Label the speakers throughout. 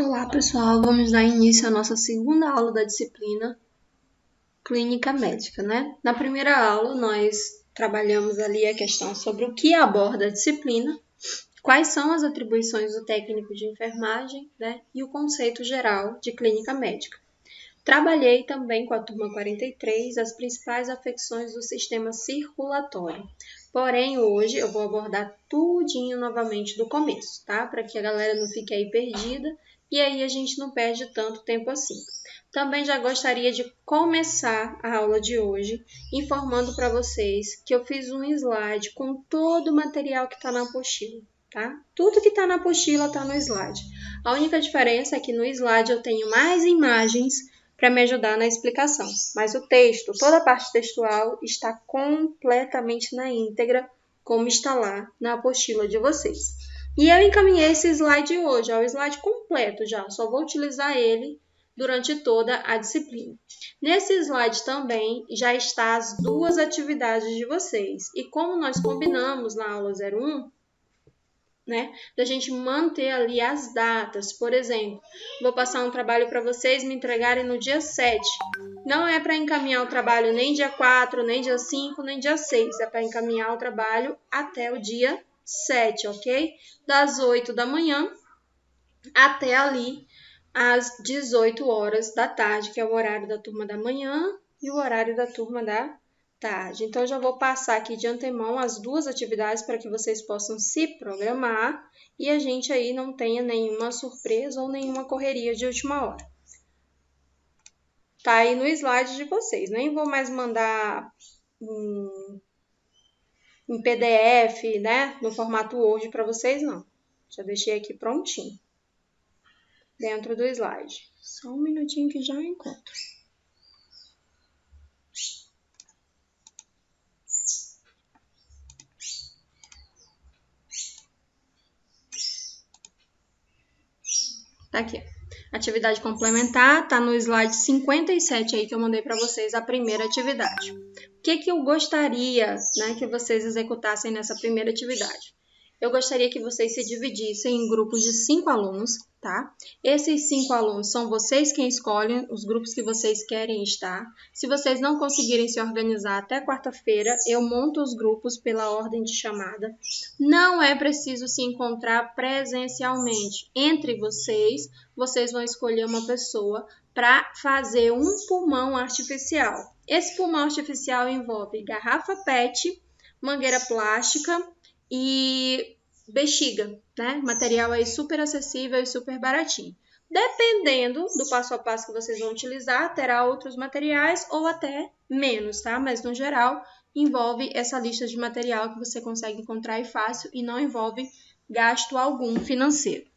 Speaker 1: Olá pessoal, vamos dar início à nossa segunda aula da disciplina Clínica Médica, né? Na primeira aula nós trabalhamos ali a questão sobre o que aborda a disciplina, quais são as atribuições do técnico de enfermagem, né? E o conceito geral de clínica médica. Trabalhei também com a turma 43 as principais afecções do sistema circulatório. Porém, hoje eu vou abordar tudinho novamente do começo, tá? Para que a galera não fique aí perdida e aí a gente não perde tanto tempo assim. Também já gostaria de começar a aula de hoje informando para vocês que eu fiz um slide com todo o material que está na apostila, tá? Tudo que está na apostila está no slide. A única diferença é que no slide eu tenho mais imagens para me ajudar na explicação. Mas o texto, toda a parte textual, está completamente na íntegra, como está lá na apostila de vocês. E eu encaminhei esse slide hoje, é o slide completo já, só vou utilizar ele durante toda a disciplina. Nesse slide também já está as duas atividades de vocês. E como nós combinamos na aula 01, né, da gente manter ali as datas. Por exemplo, vou passar um trabalho para vocês me entregarem no dia 7. Não é para encaminhar o trabalho nem dia 4, nem dia 5, nem dia 6. É para encaminhar o trabalho até o dia 7, ok? Das 8 da manhã até ali às 18 horas da tarde, que é o horário da turma da manhã e o horário da turma da tarde. Então, eu já vou passar aqui de antemão as duas atividades para que vocês possam se programar e a gente aí não tenha nenhuma surpresa ou nenhuma correria de última hora. Tá aí no slide de vocês. Nem vou mais mandar em PDF, né, no formato Word para vocês, não. Já deixei aqui prontinho, dentro do slide. Só um minutinho que já encontro. Tá aqui. Atividade complementar, tá no slide 57 aí que eu mandei para vocês a primeira atividade. O que eu gostaria, né, que vocês executassem nessa primeira atividade? Eu gostaria que vocês se dividissem em grupos de 5 alunos, tá? Esses 5 alunos são vocês quem escolhem os grupos que vocês querem estar. Se vocês não conseguirem se organizar até quarta-feira, eu monto os grupos pela ordem de chamada. Não é preciso se encontrar presencialmente. Entre vocês, vocês vão escolher uma pessoa para fazer um pulmão artificial. Esse pulmão artificial envolve garrafa PET, mangueira plástica e bexiga, né? Material aí super acessível e super baratinho. Dependendo do passo a passo que vocês vão utilizar, terá outros materiais ou até menos, tá? Mas no geral, envolve essa lista de material que você consegue encontrar aí fácil e não envolve gasto algum financeiro.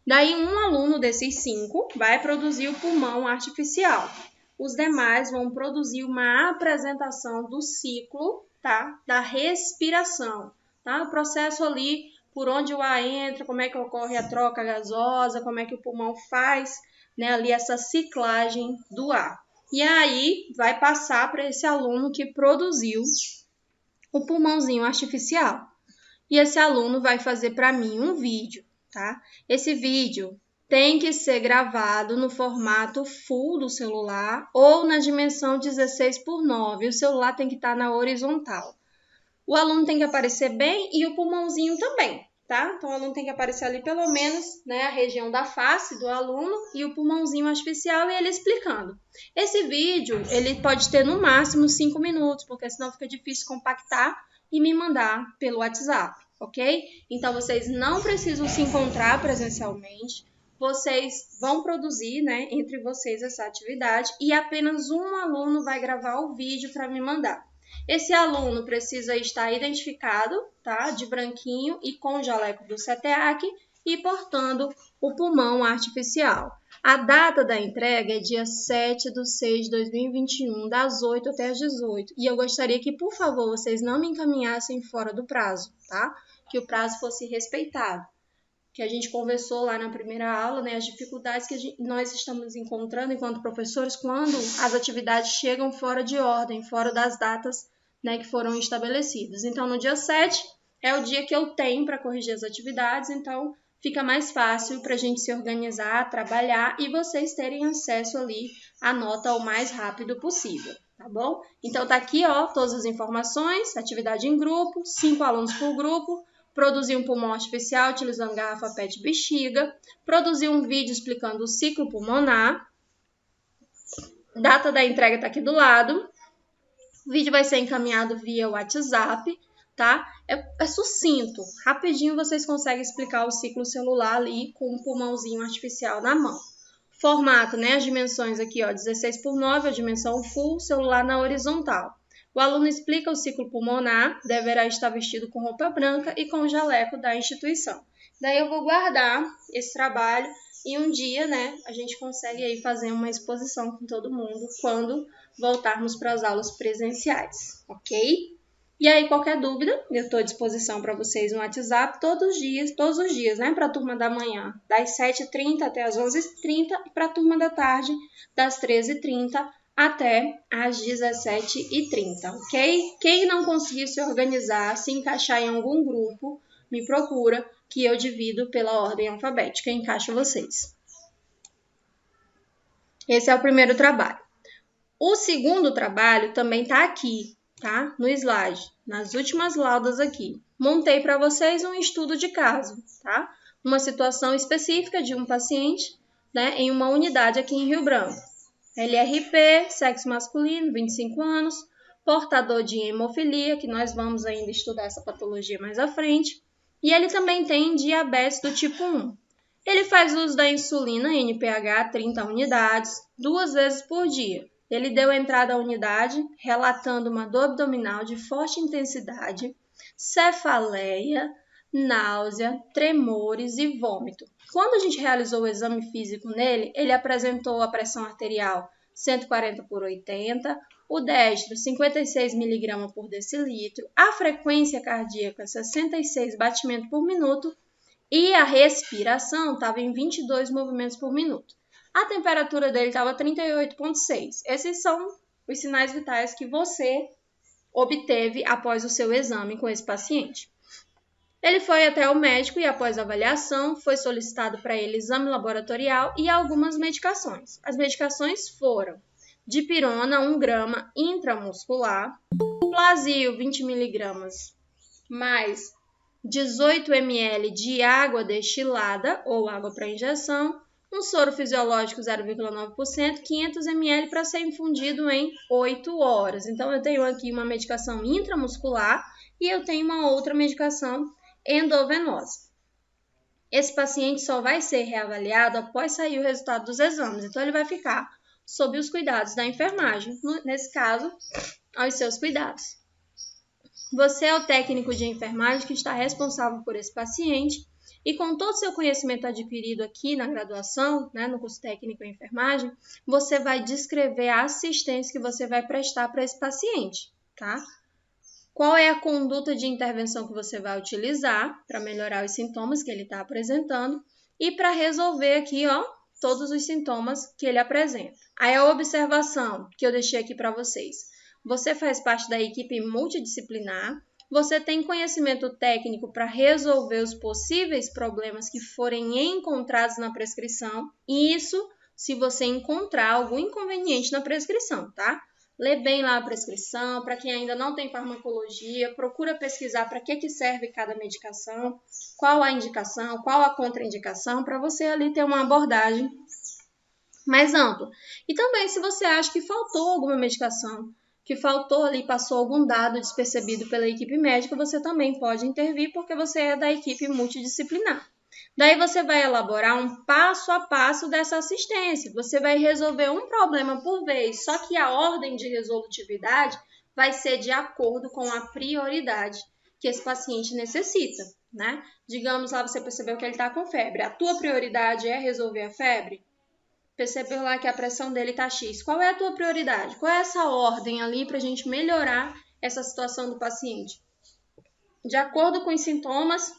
Speaker 1: Daí, um aluno desses 5 vai produzir o pulmão artificial. Os demais vão produzir uma apresentação do ciclo, tá? Da respiração, tá? O processo ali, por onde o ar entra, como é que ocorre a troca gasosa, como é que o pulmão faz, né, ali essa ciclagem do ar. E aí, vai passar para esse aluno que produziu o pulmãozinho artificial. E esse aluno vai fazer para mim um vídeo, tá? Esse vídeo tem que ser gravado no formato full do celular ou na dimensão 16:9. O celular tem que estar na horizontal. O aluno tem que aparecer bem e o pulmãozinho também, tá? Então, o aluno tem que aparecer ali pelo menos, né, a região da face do aluno e o pulmãozinho artificial e ele explicando. Esse vídeo, ele pode ter no máximo 5 minutos, porque senão fica difícil compactar e me mandar pelo WhatsApp, ok? Então, vocês não precisam se encontrar presencialmente, vocês vão produzir, né, entre vocês essa atividade e apenas um aluno vai gravar o vídeo para me mandar. Esse aluno precisa estar identificado, tá, de branquinho e com o jaleco do CETEAC e portando o pulmão artificial. A data da entrega é dia 7/6/2021, das 8 até as 18. E eu gostaria que, por favor, vocês não me encaminhassem fora do prazo, tá? Que o prazo fosse respeitado. Que a gente conversou lá na primeira aula, né? As dificuldades que nós estamos encontrando enquanto professores quando as atividades chegam fora de ordem, fora das datas, né, que foram estabelecidas. Então, no dia 7 é o dia que eu tenho para corrigir as atividades, então fica mais fácil para a gente se organizar, trabalhar e vocês terem acesso ali à nota o mais rápido possível, tá bom? Então tá aqui, ó, todas as informações, atividade em grupo, 5 alunos por grupo, produzir um pulmão artificial utilizando garrafa PET bexiga, produzir um vídeo explicando o ciclo pulmonar, data da entrega tá aqui do lado, o vídeo vai ser encaminhado via WhatsApp, tá? É sucinto, rapidinho vocês conseguem explicar o ciclo celular ali com um pulmãozinho artificial na mão. Formato, né? As dimensões aqui, ó, 16:9, a dimensão full, celular na horizontal. O aluno explica o ciclo pulmonar, deverá estar vestido com roupa branca e com o jaleco da instituição. Daí eu vou guardar esse trabalho e um dia, né, a gente consegue aí fazer uma exposição com todo mundo quando voltarmos para as aulas presenciais, ok? E aí, qualquer dúvida, eu estou à disposição para vocês no WhatsApp todos os dias, né? Para a turma da manhã, das 7h30 até as 11h30 e para a turma da tarde, das 13h30 até as 17h30, ok? Quem não conseguir se organizar, se encaixar em algum grupo, me procura que eu divido pela ordem alfabética e encaixo vocês. Esse é o primeiro trabalho. O segundo trabalho também está aqui, tá? No slide, nas últimas laudas aqui. Montei para vocês um estudo de caso, tá? Uma situação específica de um paciente, né, em uma unidade aqui em Rio Branco. LRP, sexo masculino, 25 anos, portador de hemofilia, que nós vamos ainda estudar essa patologia mais à frente, e ele também tem diabetes do tipo 1. Ele faz uso da insulina NPH 30 unidades, 2 vezes por dia. Ele deu entrada à unidade, relatando uma dor abdominal de forte intensidade, cefaleia, náusea, tremores e vômito. Quando a gente realizou o exame físico nele, ele apresentou a pressão arterial 140/80, o destro 56 mg por decilitro, a frequência cardíaca 66 batimentos por minuto e a respiração estava em 22 movimentos por minuto. A temperatura dele estava 38,6. Esses são os sinais vitais que você obteve após o seu exame com esse paciente. Ele foi até o médico e, após a avaliação, foi solicitado para ele exame laboratorial e algumas medicações. As medicações foram dipirona 1 grama intramuscular, Plasio 20 mg mais 18 ml de água destilada ou água para injeção, um soro fisiológico 0,9%, 500 ml para ser infundido em 8 horas. Então, eu tenho aqui uma medicação intramuscular e eu tenho uma outra medicação endovenosa. Esse paciente só vai ser reavaliado após sair o resultado dos exames. Então, ele vai ficar sob os cuidados da enfermagem, nesse caso, aos seus cuidados. Você é o técnico de enfermagem que está responsável por esse paciente e com todo o seu conhecimento adquirido aqui na graduação, né, no curso técnico em enfermagem, você vai descrever a assistência que você vai prestar para esse paciente, tá? Qual é a conduta de intervenção que você vai utilizar para melhorar os sintomas que ele está apresentando e para resolver aqui, ó, todos os sintomas que ele apresenta. Aí a observação que eu deixei aqui para vocês. Você faz parte da equipe multidisciplinar, você tem conhecimento técnico para resolver os possíveis problemas que forem encontrados na prescrição, e isso se você encontrar algum inconveniente na prescrição, tá? Lê bem lá a prescrição, para quem ainda não tem farmacologia, procura pesquisar para que serve cada medicação, qual a indicação, qual a contraindicação, para você ali ter uma abordagem mais ampla. E também se você acha que faltou alguma medicação, que faltou ali, passou algum dado despercebido pela equipe médica, você também pode intervir porque você é da equipe multidisciplinar. Daí você vai elaborar um passo a passo dessa assistência. Você vai resolver um problema por vez, só que a ordem de resolutividade vai ser de acordo com a prioridade que esse paciente necessita, né? Digamos lá, você percebeu que ele está com febre. A tua prioridade é resolver a febre? Percebeu lá que a pressão dele está X. Qual é a tua prioridade? Qual é essa ordem ali para a gente melhorar essa situação do paciente? De acordo com os sintomas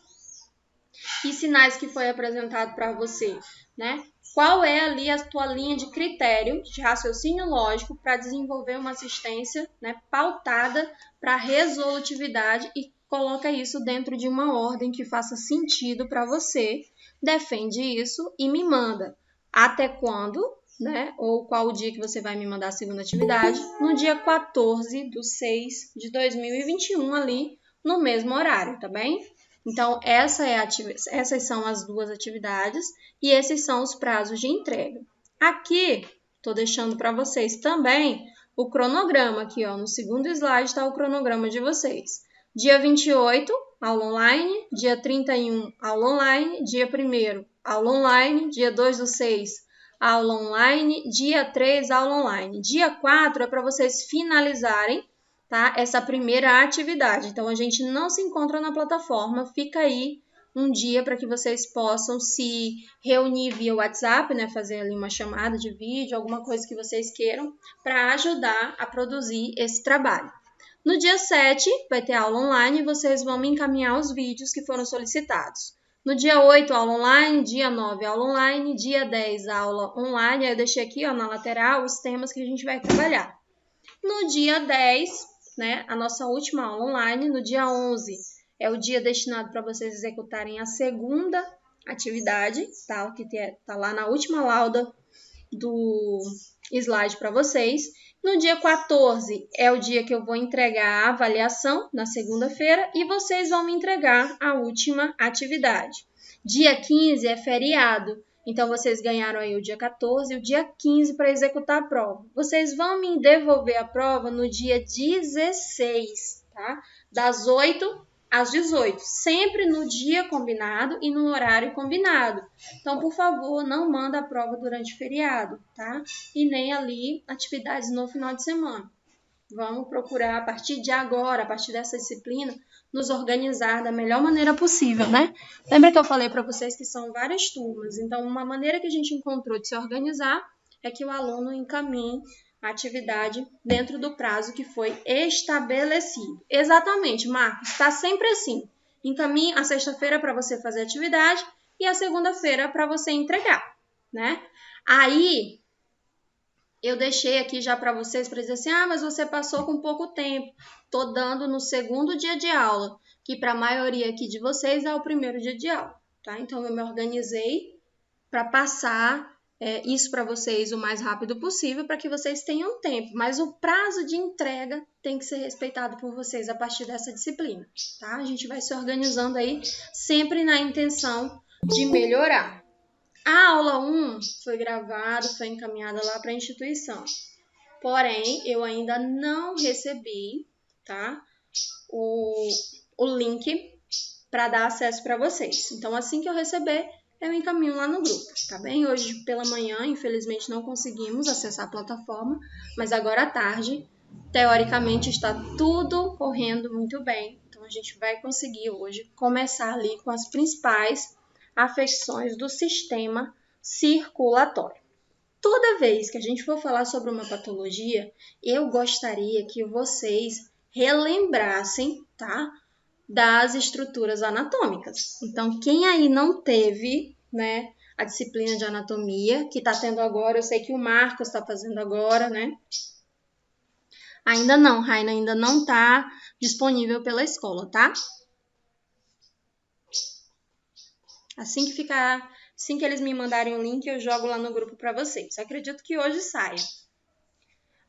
Speaker 1: e sinais que foi apresentado para você, né? Qual é ali a tua linha de critério, de raciocínio lógico para desenvolver uma assistência, né, pautada para resolutividade e coloca isso dentro de uma ordem que faça sentido para você, defende isso e me manda. Até quando, né? Ou qual o dia que você vai me mandar a segunda atividade? No dia 14/6/2021, ali no mesmo horário, tá bem? Então, essas são as duas atividades e esses são os prazos de entrega. Aqui, estou deixando para vocês também o cronograma aqui, ó, no segundo slide está o cronograma de vocês. Dia 28, aula online, dia 31, aula online, dia 1º, aula online, dia 2/6, aula online, dia 3, aula online. Dia 4 é para vocês finalizarem, tá, essa primeira atividade. Então, a gente não se encontra na plataforma, fica aí um dia para que vocês possam se reunir via WhatsApp, né, fazer ali uma chamada de vídeo, alguma coisa que vocês queiram, para ajudar a produzir esse trabalho. No dia 7, vai ter aula online e vocês vão me encaminhar os vídeos que foram solicitados. No dia 8, aula online, dia 9, aula online, dia 10, aula online. Aí eu deixei aqui, ó, na lateral os temas que a gente vai trabalhar. No dia 10, né, a nossa última aula online, no dia 11, é o dia destinado para vocês executarem a segunda atividade, tá? Que tá lá na última lauda do slide para vocês. No dia 14 é o dia que eu vou entregar a avaliação, na segunda-feira, e vocês vão me entregar a última atividade. Dia 15 é feriado, então vocês ganharam aí o dia 14 e o dia 15 para executar a prova. Vocês vão me devolver a prova no dia 16, tá? Das 8 às 18, sempre no dia combinado e no horário combinado. Então, por favor, não manda a prova durante feriado, tá? E nem ali atividades no final de semana. Vamos procurar, a partir de agora, a partir dessa disciplina, nos organizar da melhor maneira possível, né? Lembra que eu falei para vocês que são várias turmas, então uma maneira que a gente encontrou de se organizar é que o aluno encaminhe a atividade dentro do prazo que foi estabelecido. Exatamente, Marcos, está sempre assim. Encaminhe a sexta-feira para você fazer a atividade e a segunda-feira para você entregar, né? Aí, eu deixei aqui já para vocês para dizer assim, mas você passou com pouco tempo. Tô dando no segundo dia de aula, que para a maioria aqui de vocês é o primeiro dia de aula, tá? Então, eu me organizei para passar isso para vocês o mais rápido possível, para que vocês tenham tempo. Mas o prazo de entrega tem que ser respeitado por vocês a partir dessa disciplina, tá? A gente vai se organizando aí, sempre na intenção de melhorar. A aula 1 foi gravada, foi encaminhada lá para a instituição. Porém, eu ainda não recebi, tá, o link para dar acesso para vocês. Então, assim que eu receber, eu encaminho lá no grupo, tá bem? Hoje pela manhã, infelizmente, não conseguimos acessar a plataforma, mas agora à tarde, teoricamente, está tudo correndo muito bem. Então, a gente vai conseguir hoje começar ali com as principais afecções do sistema circulatório. Toda vez que a gente for falar sobre uma patologia, eu gostaria que vocês relembrassem, tá, das estruturas anatômicas. Então, quem aí não teve, né, a disciplina de anatomia, que está tendo agora, eu sei que o Marcos está fazendo agora, né? Ainda não, Raina, ainda não está disponível pela escola, tá? Assim que eles me mandarem o link, eu jogo lá no grupo para vocês. Acredito que hoje saia.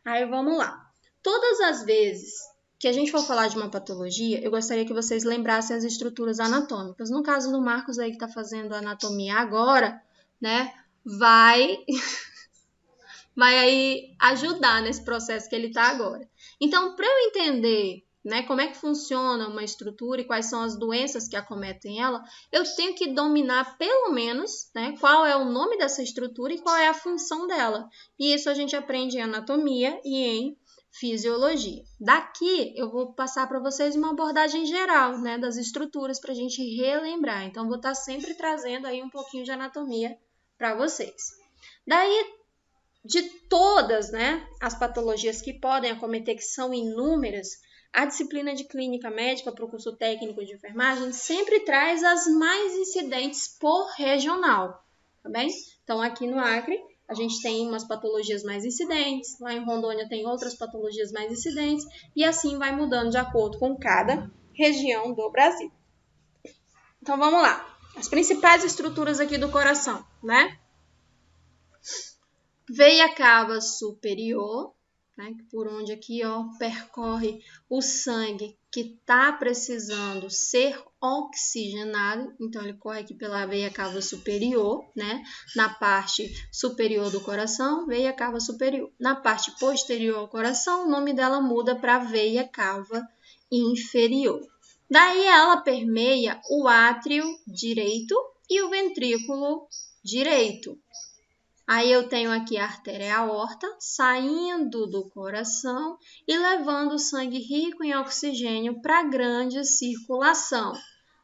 Speaker 1: Aí, vamos lá. Todas as vezes que a gente for falar de uma patologia, eu gostaria que vocês lembrassem as estruturas anatômicas. No caso do Marcos aí que está fazendo anatomia agora, né, vai aí ajudar nesse processo que ele está agora. Então, para eu entender, né, como é que funciona uma estrutura e quais são as doenças que acometem ela, eu tenho que dominar pelo menos, né, qual é o nome dessa estrutura e qual é a função dela. E isso a gente aprende em anatomia e em fisiologia. Daqui eu vou passar para vocês uma abordagem geral, né, das estruturas para a gente relembrar. Então, vou estar sempre trazendo aí um pouquinho de anatomia para vocês. Daí, de todas, né, as patologias que podem acometer, que são inúmeras, a disciplina de clínica médica para o curso técnico de enfermagem sempre traz as mais incidentes por regional, tá bem? Então, aqui no Acre, a gente tem umas patologias mais incidentes, lá em Rondônia tem outras patologias mais incidentes, e assim vai mudando de acordo com cada região do Brasil. Então, vamos lá. as principais estruturas aqui do coração, né? Veia cava superior, né? Por onde aqui, ó, percorre o sangue que está precisando ser oxigenado. Então, ele corre aqui pela veia cava superior, né? Na parte superior do coração, veia cava superior. Na parte posterior ao coração, o nome dela muda para veia cava inferior. Daí, ela permeia o átrio direito e o ventrículo direito. Aí eu tenho aqui a artéria aorta saindo do coração e levando o sangue rico em oxigênio para a grande circulação.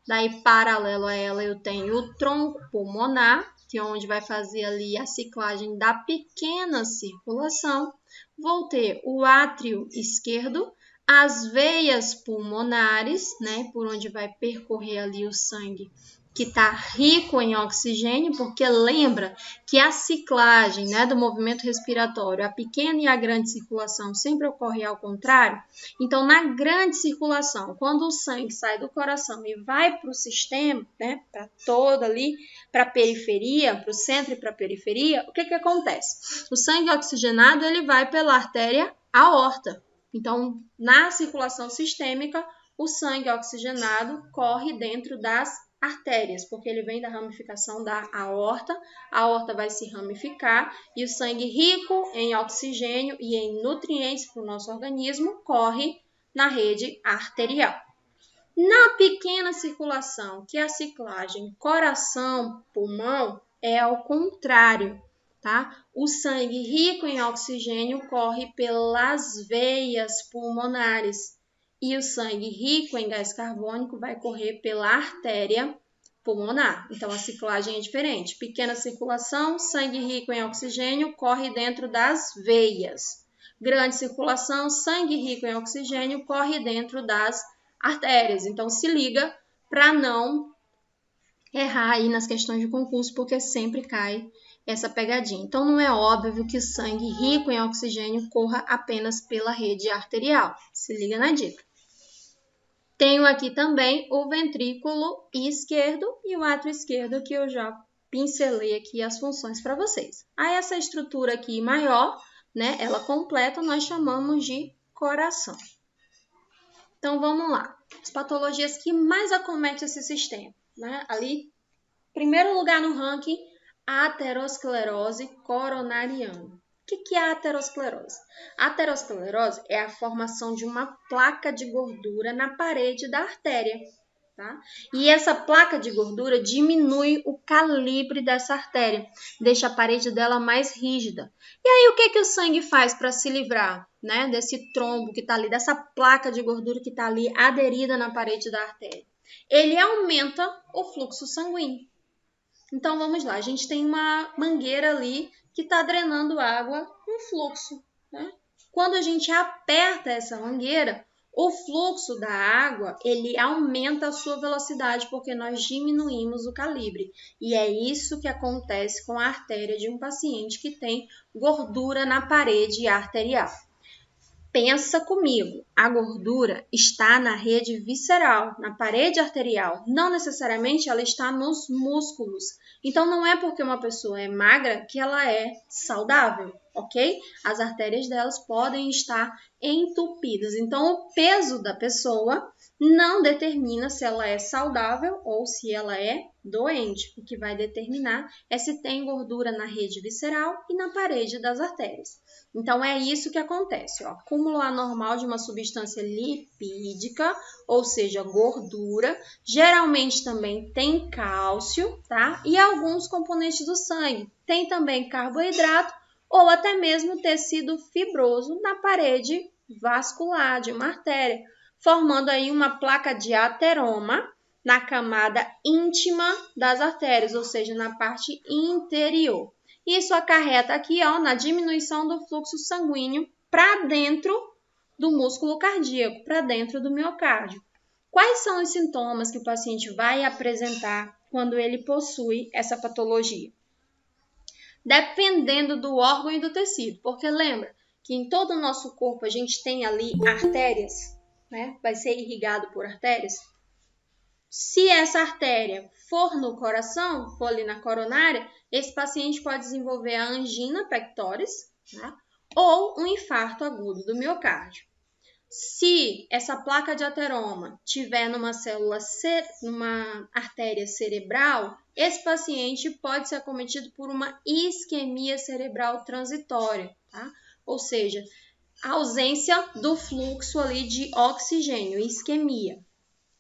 Speaker 1: Daí, paralelo a ela, eu tenho o tronco pulmonar, que é onde vai fazer ali a ciclagem da pequena circulação. Vou ter o átrio esquerdo, as veias pulmonares, né, por onde vai percorrer ali o sangue que está rico em oxigênio, porque lembra que a ciclagem, né, do movimento respiratório, a pequena e a grande circulação sempre ocorre ao contrário. Então, na grande circulação, quando o sangue sai do coração e vai para o sistema, né, para todo ali, para a periferia, para o centro e para a periferia, o que acontece? O sangue oxigenado ele vai pela artéria aorta. Então, na circulação sistêmica, o sangue oxigenado corre dentro das artérias, porque ele vem da ramificação da aorta, a aorta vai se ramificar e o sangue rico em oxigênio e em nutrientes para o nosso organismo corre na rede arterial. Na pequena circulação, que é a ciclagem coração-pulmão, é ao contrário, tá? O sangue rico em oxigênio corre pelas veias pulmonares e o sangue rico em gás carbônico vai correr pela artéria pulmonar. Então, a ciclagem é diferente. Pequena circulação, sangue rico em oxigênio corre dentro das veias. Grande circulação, sangue rico em oxigênio corre dentro das artérias. Então, se liga para não errar aí nas questões de concurso, porque sempre cai essa pegadinha. Então, não é óbvio que o sangue rico em oxigênio corra apenas pela rede arterial. Se liga na dica. Tenho aqui também o ventrículo esquerdo e o átrio esquerdo, que eu já pincelei aqui as funções para vocês. Aí, essa estrutura aqui maior, né, ela completa, nós chamamos de coração. Então, vamos lá. As patologias que mais acometem esse sistema, né? Ali, primeiro lugar no ranking, a aterosclerose coronariana. O que é a aterosclerose? A aterosclerose é a formação de uma placa de gordura na parede da artéria, tá? E essa placa de gordura diminui o calibre dessa artéria, deixa a parede dela mais rígida. E aí, o que o sangue faz para se livrar, né, desse trombo que está ali, dessa placa de gordura que está ali aderida na parede da artéria? Ele aumenta o fluxo sanguíneo. Então, vamos lá. A gente tem uma mangueira ali que está drenando água no fluxo, né? Quando a gente aperta essa mangueira, o fluxo da água, ele aumenta a sua velocidade porque nós diminuímos o calibre. E é isso que acontece com a artéria de um paciente que tem gordura na parede arterial. Pensa comigo, a gordura está na rede visceral, na parede arterial, não necessariamente ela está nos músculos. Então, não é porque uma pessoa é magra que ela é saudável, ok? As artérias delas podem estar entupidas. Então, o peso da pessoa não determina se ela é saudável ou se ela é doente. O que vai determinar é se tem gordura na rede visceral e na parede das artérias. Então, é isso que acontece, ó. Acúmulo anormal de uma substância lipídica, ou seja, gordura. Geralmente também tem cálcio, tá? E alguns componentes do sangue. Tem também carboidrato ou até mesmo tecido fibroso na parede vascular de uma artéria, formando aí uma placa de ateroma na camada íntima das artérias, ou seja, na parte interior. Isso acarreta aqui, ó, na diminuição do fluxo sanguíneo para dentro do músculo cardíaco, para dentro do miocárdio. Quais são os sintomas que o paciente vai apresentar quando ele possui essa patologia? Dependendo do órgão e do tecido, porque lembra que em todo o nosso corpo a gente tem ali artérias, né? Vai ser irrigado por artérias. Se essa artéria for no coração, for ali na coronária, esse paciente pode desenvolver a angina pectoris, tá? Ou um infarto agudo do miocárdio. Se essa placa de ateroma tiver numa artéria cerebral, esse paciente pode ser acometido por uma isquemia cerebral transitória, tá? Ou seja, ausência do fluxo ali de oxigênio, isquemia.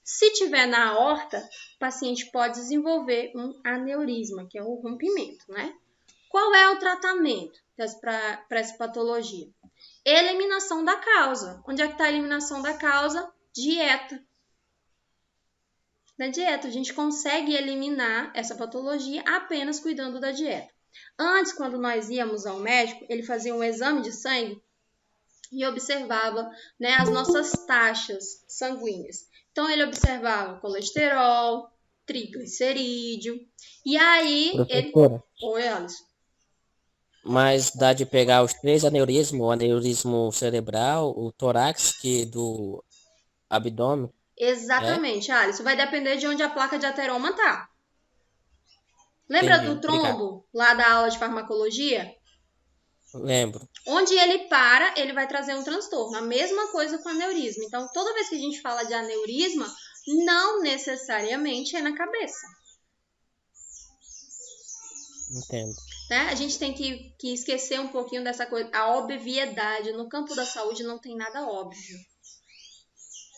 Speaker 1: Se tiver na aorta, o paciente pode desenvolver um aneurisma, que é o rompimento, né? Qual é o tratamento para essa patologia? Eliminação da causa. Onde é que está a eliminação da causa? Dieta. Na dieta, a gente consegue eliminar essa patologia apenas cuidando da dieta. Antes, quando nós íamos ao médico, ele fazia um exame de sangue e observava, né, as nossas taxas sanguíneas. Então, ele observava colesterol, triglicerídeo, e aí
Speaker 2: Professora,
Speaker 1: Oi, Alisson.
Speaker 2: mas dá de pegar os três aneurismos, o aneurismo cerebral, o torácico do abdômen, é?
Speaker 1: Exatamente, Alisson. Vai depender de onde a placa de ateroma tá. Lembra
Speaker 2: Entendi,
Speaker 1: do
Speaker 2: obrigado.
Speaker 1: trombo, lá da aula de farmacologia?
Speaker 2: Lembro,
Speaker 1: Onde ele para, ele vai trazer um transtorno. A mesma coisa com aneurisma. Então, toda vez que a gente fala de aneurisma, não necessariamente é na cabeça.
Speaker 2: entendo.
Speaker 1: Né? A gente tem que esquecer um pouquinho dessa coisa, a obviedade. No campo da saúde não tem nada óbvio.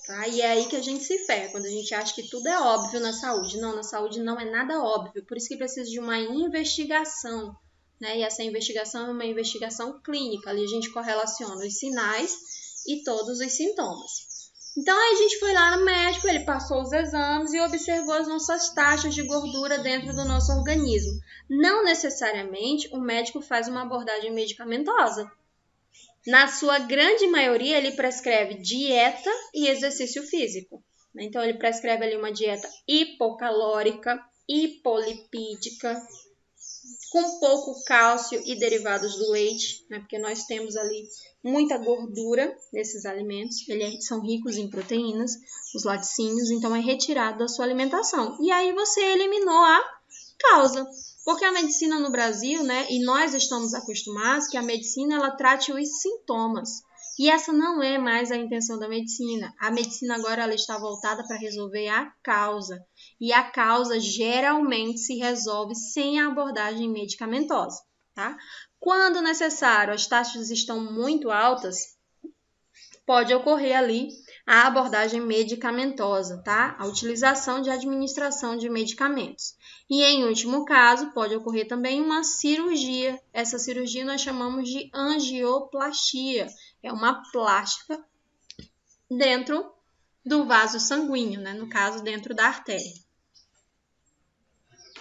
Speaker 1: Tá? E é aí que a gente se ferra, quando a gente acha que tudo é óbvio na saúde. Não, na saúde não é nada óbvio. Por isso que precisa de uma investigação. Né? E essa investigação é uma investigação clínica. Ali a gente correlaciona os sinais e todos os sintomas. Então, aí a gente foi lá no médico, ele passou os exames e observou as nossas taxas de gordura dentro do nosso organismo. Não necessariamente o médico faz uma abordagem medicamentosa. Na sua grande maioria, ele prescreve dieta e exercício físico. Então, ele prescreve ali uma dieta hipocalórica, hipolipídica, com pouco cálcio e derivados do leite, né? Porque nós temos ali muita gordura nesses alimentos, são ricos em proteínas, os laticínios, então é retirado da sua alimentação. E aí você eliminou a causa. Porque a medicina no Brasil, né, e nós estamos acostumados que a medicina ela trate os sintomas. E essa não é mais a intenção da medicina. A medicina agora ela está voltada para resolver a causa. E a causa geralmente se resolve sem a abordagem medicamentosa, tá? Quando necessário, as taxas estão muito altas, pode ocorrer ali a abordagem medicamentosa, tá? A utilização de administração de medicamentos. E em último caso, pode ocorrer também uma cirurgia. Essa cirurgia nós chamamos de angioplastia. É uma plástica dentro do vaso sanguíneo, né? No caso, dentro da artéria.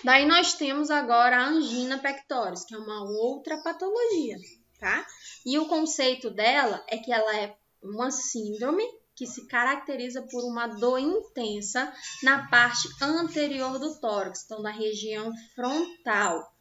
Speaker 1: Daí nós temos agora a angina pectoris, que é uma outra patologia, tá? E o conceito dela é que ela é uma síndrome que se caracteriza por uma dor intensa na parte anterior do tórax, então na região frontal.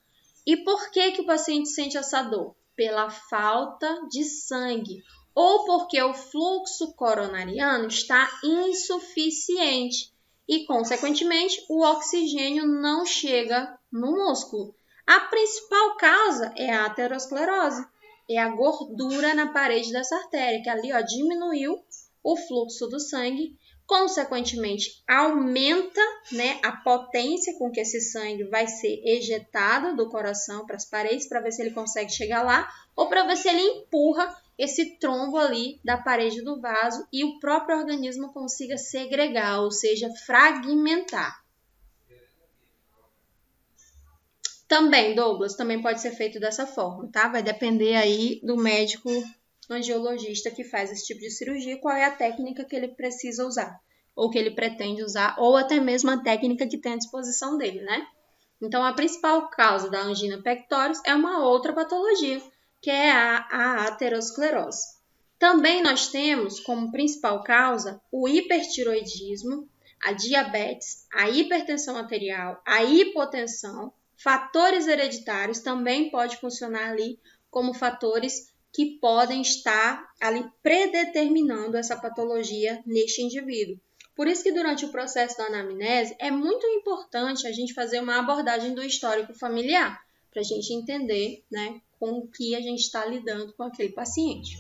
Speaker 1: E por que o paciente sente essa dor? Pela falta de sangue ou porque o fluxo coronariano está insuficiente e, consequentemente, o oxigênio não chega no músculo. A principal causa é a aterosclerose, é a gordura na parede dessa artéria, que ali diminuiu o fluxo do sangue, consequentemente aumenta, né, a potência com que esse sangue vai ser ejetado do coração para as paredes, para ver se ele consegue chegar lá, ou para ver se ele empurra esse trombo ali da parede do vaso e o próprio organismo consiga segregar, ou seja, fragmentar. Também, Douglas, também pode ser feito dessa forma, tá? Vai depender aí do médico angiologista que faz esse tipo de cirurgia, qual é a técnica que ele precisa usar, ou que ele pretende usar, ou até mesmo a técnica que tem à disposição dele, né? Então, a principal causa da angina pectoris é uma outra patologia, que é a aterosclerose. Também nós temos como principal causa o hipertiroidismo, a diabetes, a hipertensão arterial, a hipotensão, fatores hereditários também podem funcionar ali como fatores que podem estar ali predeterminando essa patologia neste indivíduo. Por isso que durante o processo da anamnese é muito importante a gente fazer uma abordagem do histórico familiar, para a gente entender, né, com o que a gente está lidando com aquele paciente.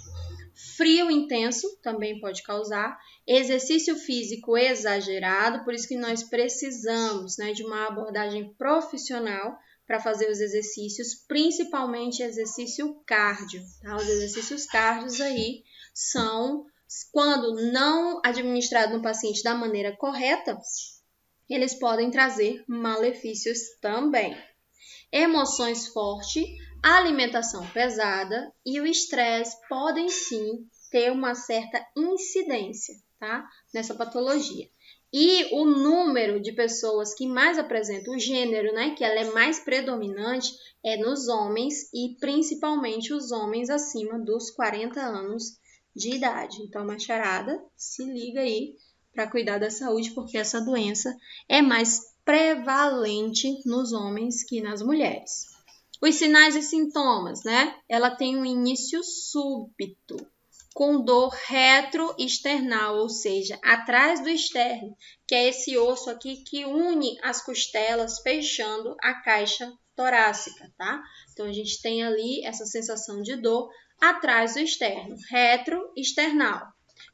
Speaker 1: Frio intenso também pode causar, exercício físico exagerado, por isso que nós precisamos, né, de uma abordagem profissional para fazer os exercícios, principalmente exercício cardio. Tá? Os exercícios cárdios aí são, quando não administrado no paciente da maneira correta, eles podem trazer malefícios também. Emoções fortes, alimentação pesada e o estresse podem sim ter uma certa incidência, tá? Nessa patologia. E o número de pessoas que mais apresentam o gênero, né, que ela é mais predominante, é nos homens e principalmente os homens acima dos 40 anos de idade. Então, macharada, se liga aí para cuidar da saúde, porque essa doença é mais prevalente nos homens que nas mulheres. Os sinais e sintomas, né? Ela tem um início súbito, com dor retroesternal, ou seja, atrás do externo, que é esse osso aqui que une as costelas, fechando a caixa torácica, tá? Então, a gente tem ali essa sensação de dor atrás do externo, retroesternal,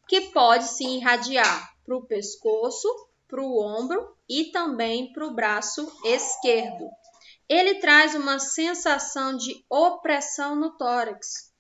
Speaker 1: que pode se irradiar para o pescoço, para o ombro e também para o braço esquerdo. Ele traz uma sensação de opressão no tórax,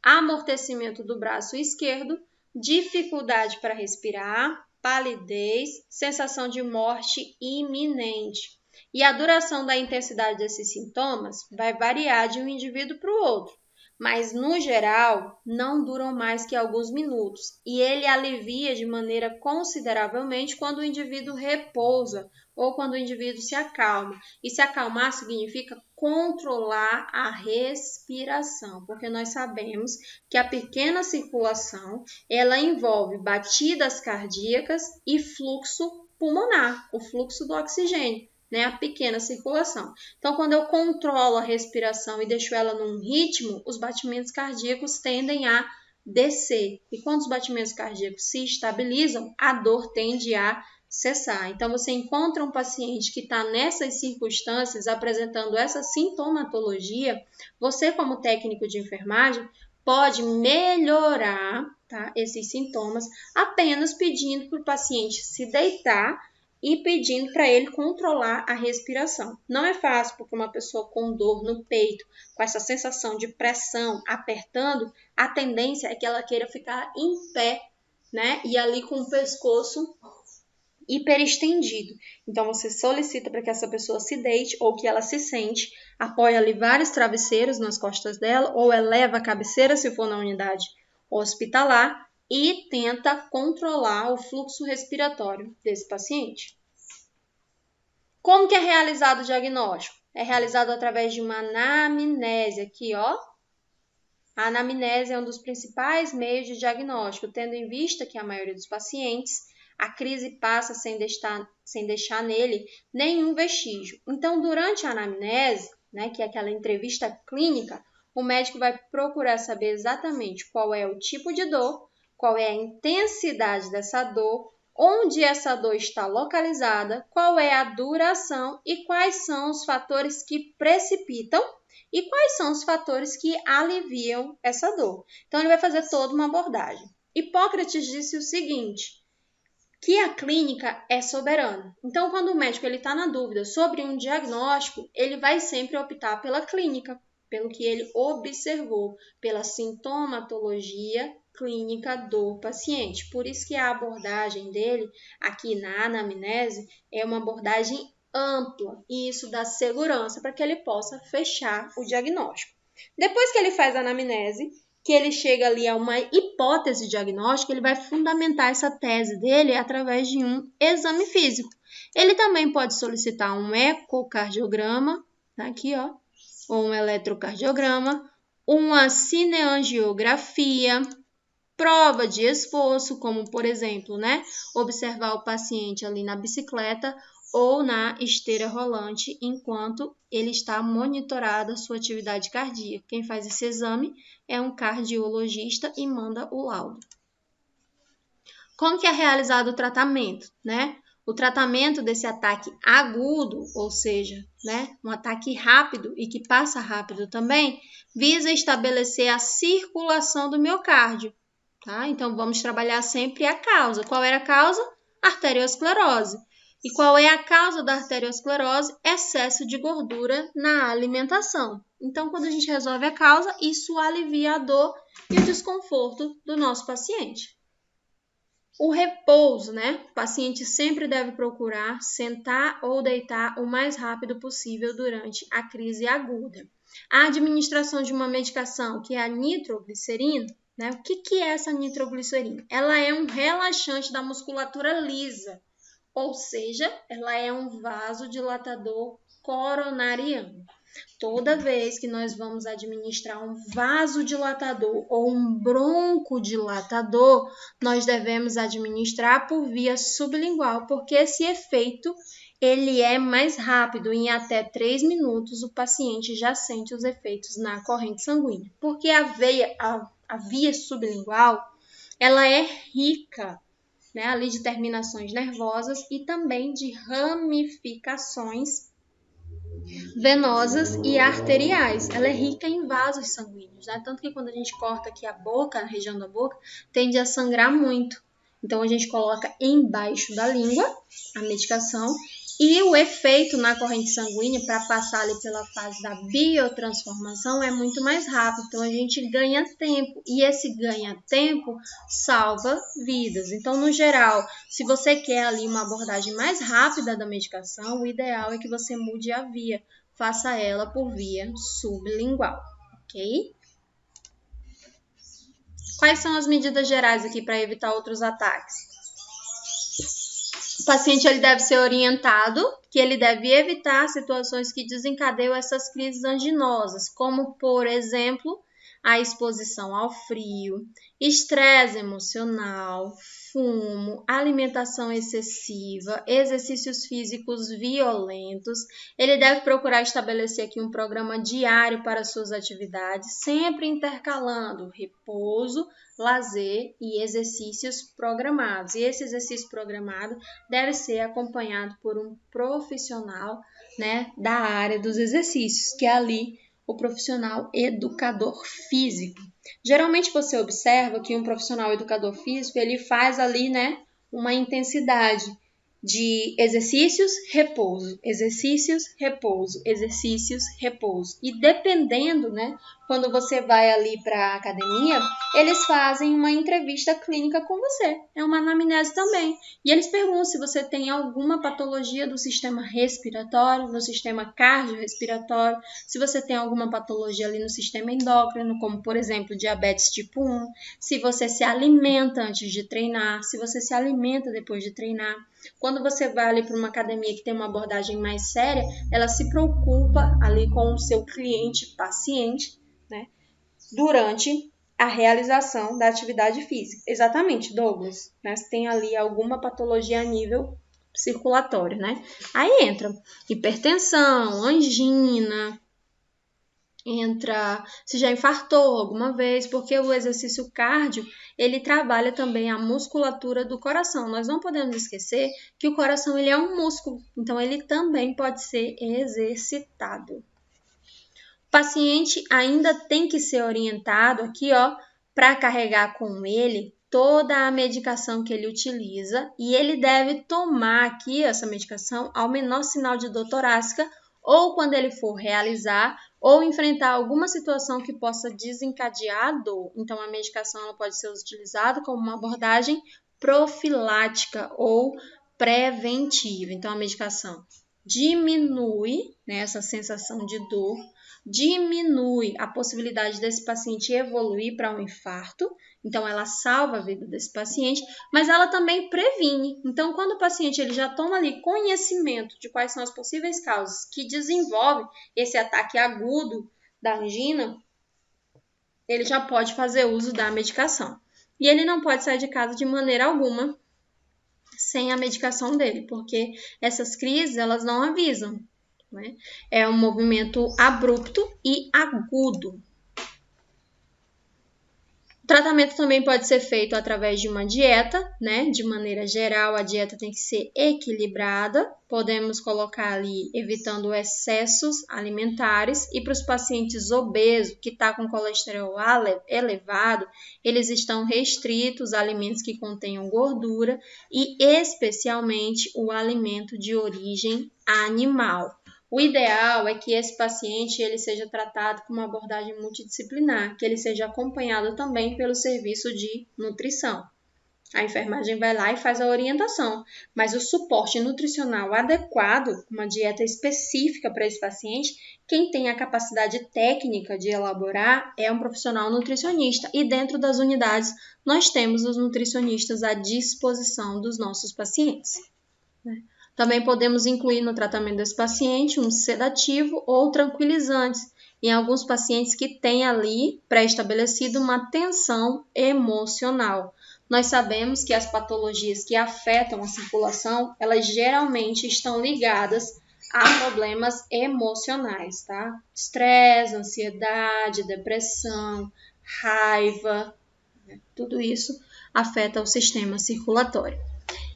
Speaker 1: amortecimento do braço esquerdo, dificuldade para respirar, palidez, sensação de morte iminente. E a duração da intensidade desses sintomas vai variar de um indivíduo para o outro, mas no geral não duram mais que alguns minutos e ele alivia de maneira consideravelmente quando o indivíduo repousa ou quando o indivíduo se acalma. E se acalmar significa controlar a respiração, porque nós sabemos que a pequena circulação, ela envolve batidas cardíacas e fluxo pulmonar, o fluxo do oxigênio, né, a pequena circulação. Então, quando eu controlo a respiração e deixo ela num ritmo, os batimentos cardíacos tendem a descer. E quando os batimentos cardíacos se estabilizam, a dor tende a cessar. Então, você encontra um paciente que está nessas circunstâncias, apresentando essa sintomatologia, você, como técnico de enfermagem, pode melhorar, tá, esses sintomas apenas pedindo para o paciente se deitar e pedindo para ele controlar a respiração. Não é fácil, porque uma pessoa com dor no peito, com essa sensação de pressão, apertando, a tendência é que ela queira ficar em pé, né? E ali com o pescoço hiperestendido. Então, você solicita para que essa pessoa se deite ou que ela se sente, apoia ali vários travesseiros nas costas dela ou eleva a cabeceira se for na unidade hospitalar e tenta controlar o fluxo respiratório desse paciente. Como que é realizado o diagnóstico? É realizado através de uma anamnese aqui, ó. A anamnese é um dos principais meios de diagnóstico, tendo em vista que a maioria dos pacientes, a crise passa sem deixar nele nenhum vestígio. Então, durante a anamnese, né, que é aquela entrevista clínica, o médico vai procurar saber exatamente qual é o tipo de dor, qual é a intensidade dessa dor, onde essa dor está localizada, qual é a duração e quais são os fatores que precipitam e quais são os fatores que aliviam essa dor. Então, ele vai fazer toda uma abordagem. Hipócrates disse o seguinte, que a clínica é soberana. Então, quando o médico está na dúvida sobre um diagnóstico, ele vai sempre optar pela clínica, pelo que ele observou, pela sintomatologia clínica do paciente. Por isso que a abordagem dele, aqui na anamnese, é uma abordagem ampla, e isso dá segurança para que ele possa fechar o diagnóstico. Depois que ele faz a anamnese, que ele chega ali a uma hipótese diagnóstica, ele vai fundamentar essa tese dele através de um exame físico. Ele também pode solicitar um ecocardiograma, tá aqui, ó, ou um eletrocardiograma, uma cineangiografia, prova de esforço, como por exemplo, né, observar o paciente ali na bicicleta ou na esteira rolante enquanto ele está monitorado a sua atividade cardíaca. Quem faz esse exame é um cardiologista e manda o laudo. Como que é realizado o tratamento, né? O tratamento desse ataque agudo, ou seja, né, um ataque rápido e que passa rápido também, visa estabelecer a circulação do miocárdio, tá? Então, vamos trabalhar sempre a causa. Qual era a causa? Arteriosclerose. E qual é a causa da arteriosclerose? Excesso de gordura na alimentação. Então, quando a gente resolve a causa, isso alivia a dor e o desconforto do nosso paciente. O repouso, né? O paciente sempre deve procurar sentar ou deitar o mais rápido possível durante a crise aguda. A administração de uma medicação, que é a nitroglicerina, né? O que é essa nitroglicerina? Ela é um relaxante da musculatura lisa, ou seja, ela é um vasodilatador coronariano. Toda vez que nós vamos administrar um vasodilatador ou um broncodilatador, nós devemos administrar por via sublingual, porque esse efeito ele é mais rápido. Em até 3 minutos, o paciente já sente os efeitos na corrente sanguínea. Porque a via sublingual, ela é rica, né, ali de terminações nervosas e também de ramificações venosas e arteriais. Ela é rica em vasos sanguíneos, né? Tanto que quando a gente corta aqui a boca, a região da boca, tende a sangrar muito. Então, a gente coloca embaixo da língua a medicação e o efeito na corrente sanguínea para passar ali pela fase da biotransformação é muito mais rápido. Então, a gente ganha tempo e esse ganha tempo salva vidas. Então, no geral, se você quer ali uma abordagem mais rápida da medicação, o ideal é que você mude a via. Faça ela por via sublingual, ok? Quais são as medidas gerais aqui para evitar outros ataques? O paciente ele deve ser orientado que ele deve evitar situações que desencadeiam essas crises anginosas, como, por exemplo, a exposição ao frio, estresse emocional, fumo, alimentação excessiva, exercícios físicos violentos. Ele deve procurar estabelecer aqui um programa diário para suas atividades, sempre intercalando repouso, lazer e exercícios programados. E esse exercício programado deve ser acompanhado por um profissional, né, da área dos exercícios, que é ali o profissional educador físico. Geralmente você observa que um profissional educador físico, ele faz ali, né, uma intensidade de exercícios, repouso, exercícios, repouso, exercícios, repouso. E dependendo, né, quando você vai ali para a academia, eles fazem uma entrevista clínica com você. É uma anamnese também. E eles perguntam se você tem alguma patologia do sistema respiratório, no sistema cardiorrespiratório, se você tem alguma patologia ali no sistema endócrino, como, por exemplo, diabetes tipo 1, se você se alimenta antes de treinar, se você se alimenta depois de treinar. Quando você vai ali para uma academia que tem uma abordagem mais séria, ela se preocupa ali com o seu cliente, paciente, né, durante a realização da atividade física. Exatamente, Douglas, né, se tem ali alguma patologia a nível circulatório, né? Aí entra hipertensão, angina, entra se já infartou alguma vez, porque o exercício cardio, ele trabalha também a musculatura do coração. Nós não podemos esquecer que o coração ele é um músculo, então ele também pode ser exercitado. O paciente ainda tem que ser orientado aqui, ó, para carregar com ele toda a medicação que ele utiliza e ele deve tomar aqui essa medicação ao menor sinal de dor torácica ou quando ele for realizar ou enfrentar alguma situação que possa desencadear a dor. Então, a medicação ela pode ser utilizada como uma abordagem profilática ou preventiva. Então, a medicação diminui, né, essa sensação de dor, diminui a possibilidade desse paciente evoluir para um infarto, então ela salva a vida desse paciente, mas ela também previne. Então, quando o paciente ele já toma ali conhecimento de quais são as possíveis causas que desenvolvem esse ataque agudo da angina, ele já pode fazer uso da medicação. E ele não pode sair de casa de maneira alguma sem a medicação dele, porque essas crises elas não avisam, né? É um movimento abrupto e agudo. O tratamento também pode ser feito através de uma dieta, né? De maneira geral, a dieta tem que ser equilibrada. Podemos colocar ali evitando excessos alimentares. E para os pacientes obesos, que está com colesterol elevado, eles estão restritos a alimentos que contenham gordura e especialmente o alimento de origem animal. O ideal é que esse paciente ele seja tratado com uma abordagem multidisciplinar, que ele seja acompanhado também pelo serviço de nutrição. A enfermagem vai lá e faz a orientação, mas o suporte nutricional adequado, uma dieta específica para esse paciente, quem tem a capacidade técnica de elaborar é um profissional nutricionista e dentro das unidades nós temos os nutricionistas à disposição dos nossos pacientes, né? Também podemos incluir no tratamento desse paciente um sedativo ou tranquilizantes, em alguns pacientes que têm ali pré-estabelecido uma tensão emocional. Nós sabemos que as patologias que afetam a circulação, elas geralmente estão ligadas a problemas emocionais, tá? Estresse, ansiedade, depressão, raiva, tudo isso afeta o sistema circulatório.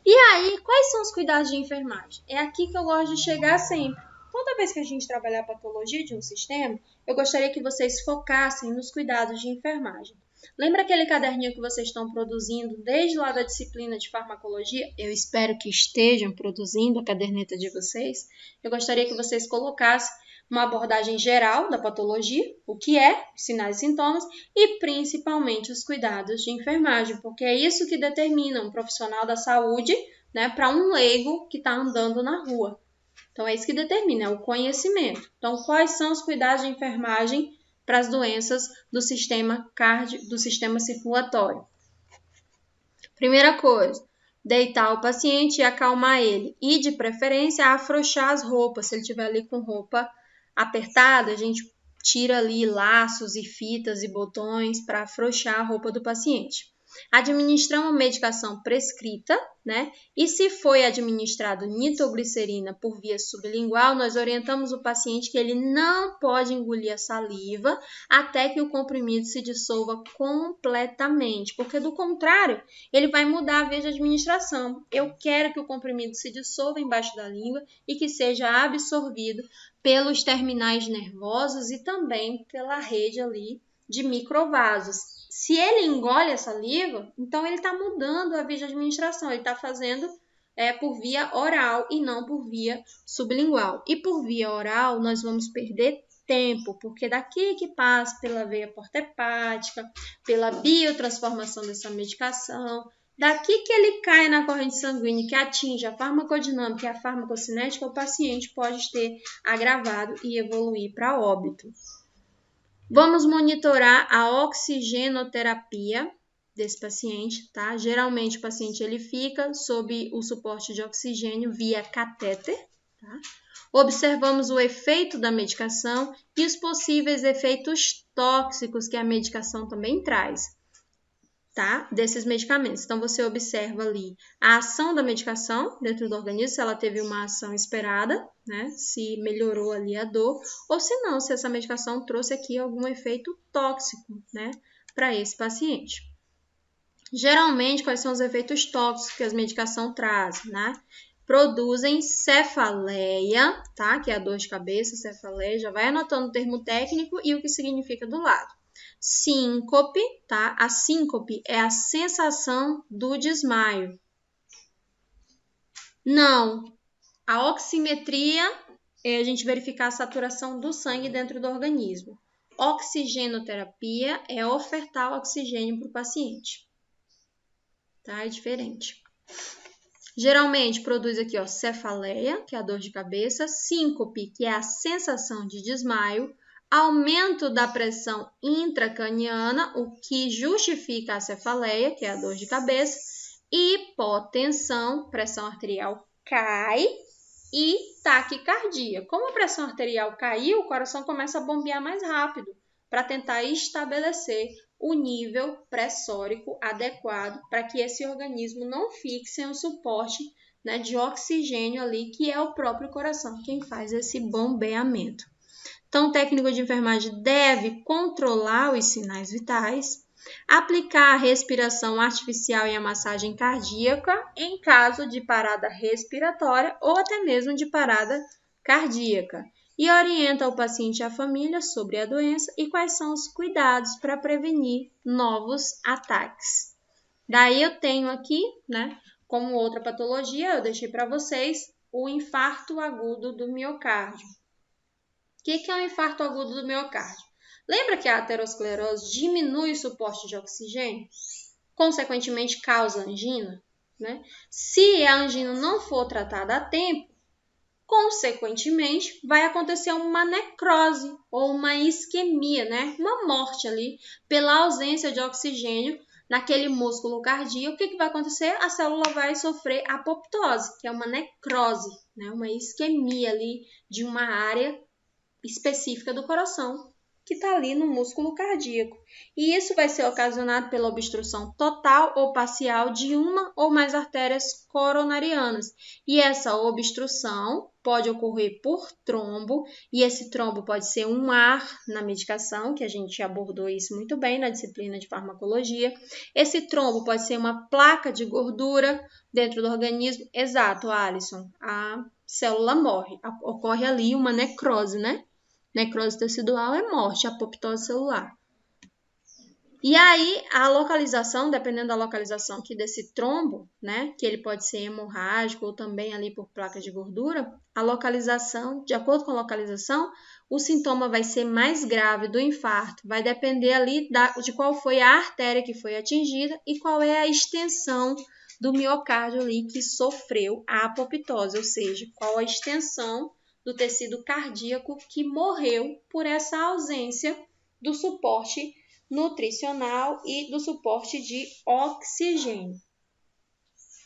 Speaker 1: E aí, quais são os cuidados de enfermagem? É aqui que eu gosto de chegar sempre. Toda vez que a gente trabalhar a patologia de um sistema, eu gostaria que vocês focassem nos cuidados de enfermagem. Lembra aquele caderninho que vocês estão produzindo desde lá da disciplina de farmacologia? Eu espero que estejam produzindo a caderneta de vocês. Eu gostaria que vocês colocassem uma abordagem geral da patologia, o que é, sinais e sintomas, e principalmente os cuidados de enfermagem, porque é isso que determina um profissional da saúde, né, para um leigo que está andando na rua. Então, é isso que determina, é o conhecimento. Então, quais são os cuidados de enfermagem para as doenças do sistema circulatório? Primeira coisa, deitar o paciente e acalmar ele. E, de preferência, afrouxar as roupas. Se ele estiver ali com roupa apertada, a gente tira ali laços e fitas e botões para afrouxar a roupa do paciente. Administrar uma medicação prescrita, né? E se foi administrado nitroglicerina por via sublingual, nós orientamos o paciente que ele não pode engolir a saliva até que o comprimido se dissolva completamente, porque do contrário, ele vai mudar a via de administração. Eu quero que o comprimido se dissolva embaixo da língua e que seja absorvido pelos terminais nervosos e também pela rede ali de microvasos. Se ele engole a saliva, então ele está mudando a via de administração, ele está fazendo por via oral e não por via sublingual. E por via oral nós vamos perder tempo, porque daqui que passa pela veia porta-hepática, pela biotransformação dessa medicação, daqui que ele cai na corrente sanguínea que atinge a farmacodinâmica e a farmacocinética, o paciente pode ter agravado e evoluir para óbito. Vamos monitorar a oxigenoterapia desse paciente, tá? Geralmente o paciente ele fica sob o suporte de oxigênio via catéter, tá? Observamos o efeito da medicação e os possíveis efeitos tóxicos que a medicação também traz, tá? Desses medicamentos. Então, você observa ali a ação da medicação dentro do organismo, se ela teve uma ação esperada, né? Se melhorou ali a dor, ou se não, se essa medicação trouxe aqui algum efeito tóxico, né? Para esse paciente. Geralmente, quais são os efeitos tóxicos que as medicações trazem, né? Produzem cefaleia, tá? Que é a dor de cabeça, cefaleia. Já vai anotando o termo técnico e o que significa do lado. Síncope, tá? A síncope é a sensação do desmaio. Não. A oximetria é a gente verificar a saturação do sangue dentro do organismo. Oxigenoterapia é ofertar oxigênio para o paciente. Tá? É diferente. Geralmente produz aqui, ó, cefaleia, que é a dor de cabeça, síncope, que é a sensação de desmaio, aumento da pressão intracraniana, o que justifica a cefaleia, que é a dor de cabeça, hipotensão, pressão arterial cai e taquicardia. Como a pressão arterial caiu, o coração começa a bombear mais rápido para tentar estabelecer o nível pressórico adequado para que esse organismo não fique sem o suporte, né, de oxigênio ali, que é o próprio coração quem faz esse bombeamento. Então, o técnico de enfermagem deve controlar os sinais vitais, Aplicar a respiração artificial e a massagem cardíaca em caso de parada respiratória ou até mesmo de parada cardíaca. E orienta o paciente e a família sobre a doença e quais são os cuidados para prevenir novos ataques. Daí eu tenho aqui, né, como outra patologia, eu deixei para vocês o infarto agudo do miocárdio. O que é o infarto agudo do miocárdio? Lembra que a aterosclerose diminui o suporte de oxigênio? Consequentemente, causa angina, né? Se a angina não for tratada a tempo, consequentemente, vai acontecer uma necrose ou uma isquemia, né? Uma morte ali pela ausência de oxigênio naquele músculo cardíaco. O que vai acontecer? A célula vai sofrer apoptose, que é uma necrose, né? Uma isquemia ali de uma área específica do coração que está ali no músculo cardíaco. E isso vai ser ocasionado pela obstrução total ou parcial de uma ou mais artérias coronarianas. E essa obstrução pode ocorrer por trombo, e esse trombo pode ser um ar na medicação, que a gente abordou isso muito bem na disciplina de farmacologia. Esse trombo pode ser uma placa de gordura dentro do organismo. Exato, Alisson, a célula morre, ocorre ali uma necrose, né? Necrose tecidual é morte, apoptose celular. E aí, a localização, dependendo da localização aqui desse trombo, né, que ele pode ser hemorrágico ou também ali por placa de gordura, a localização, de acordo com a localização, o sintoma vai ser mais grave do infarto, vai depender ali de qual foi a artéria que foi atingida e qual é a extensão do miocárdio ali que sofreu a apoptose, ou seja, qual a extensão do tecido cardíaco que morreu por essa ausência do suporte nutricional e do suporte de oxigênio.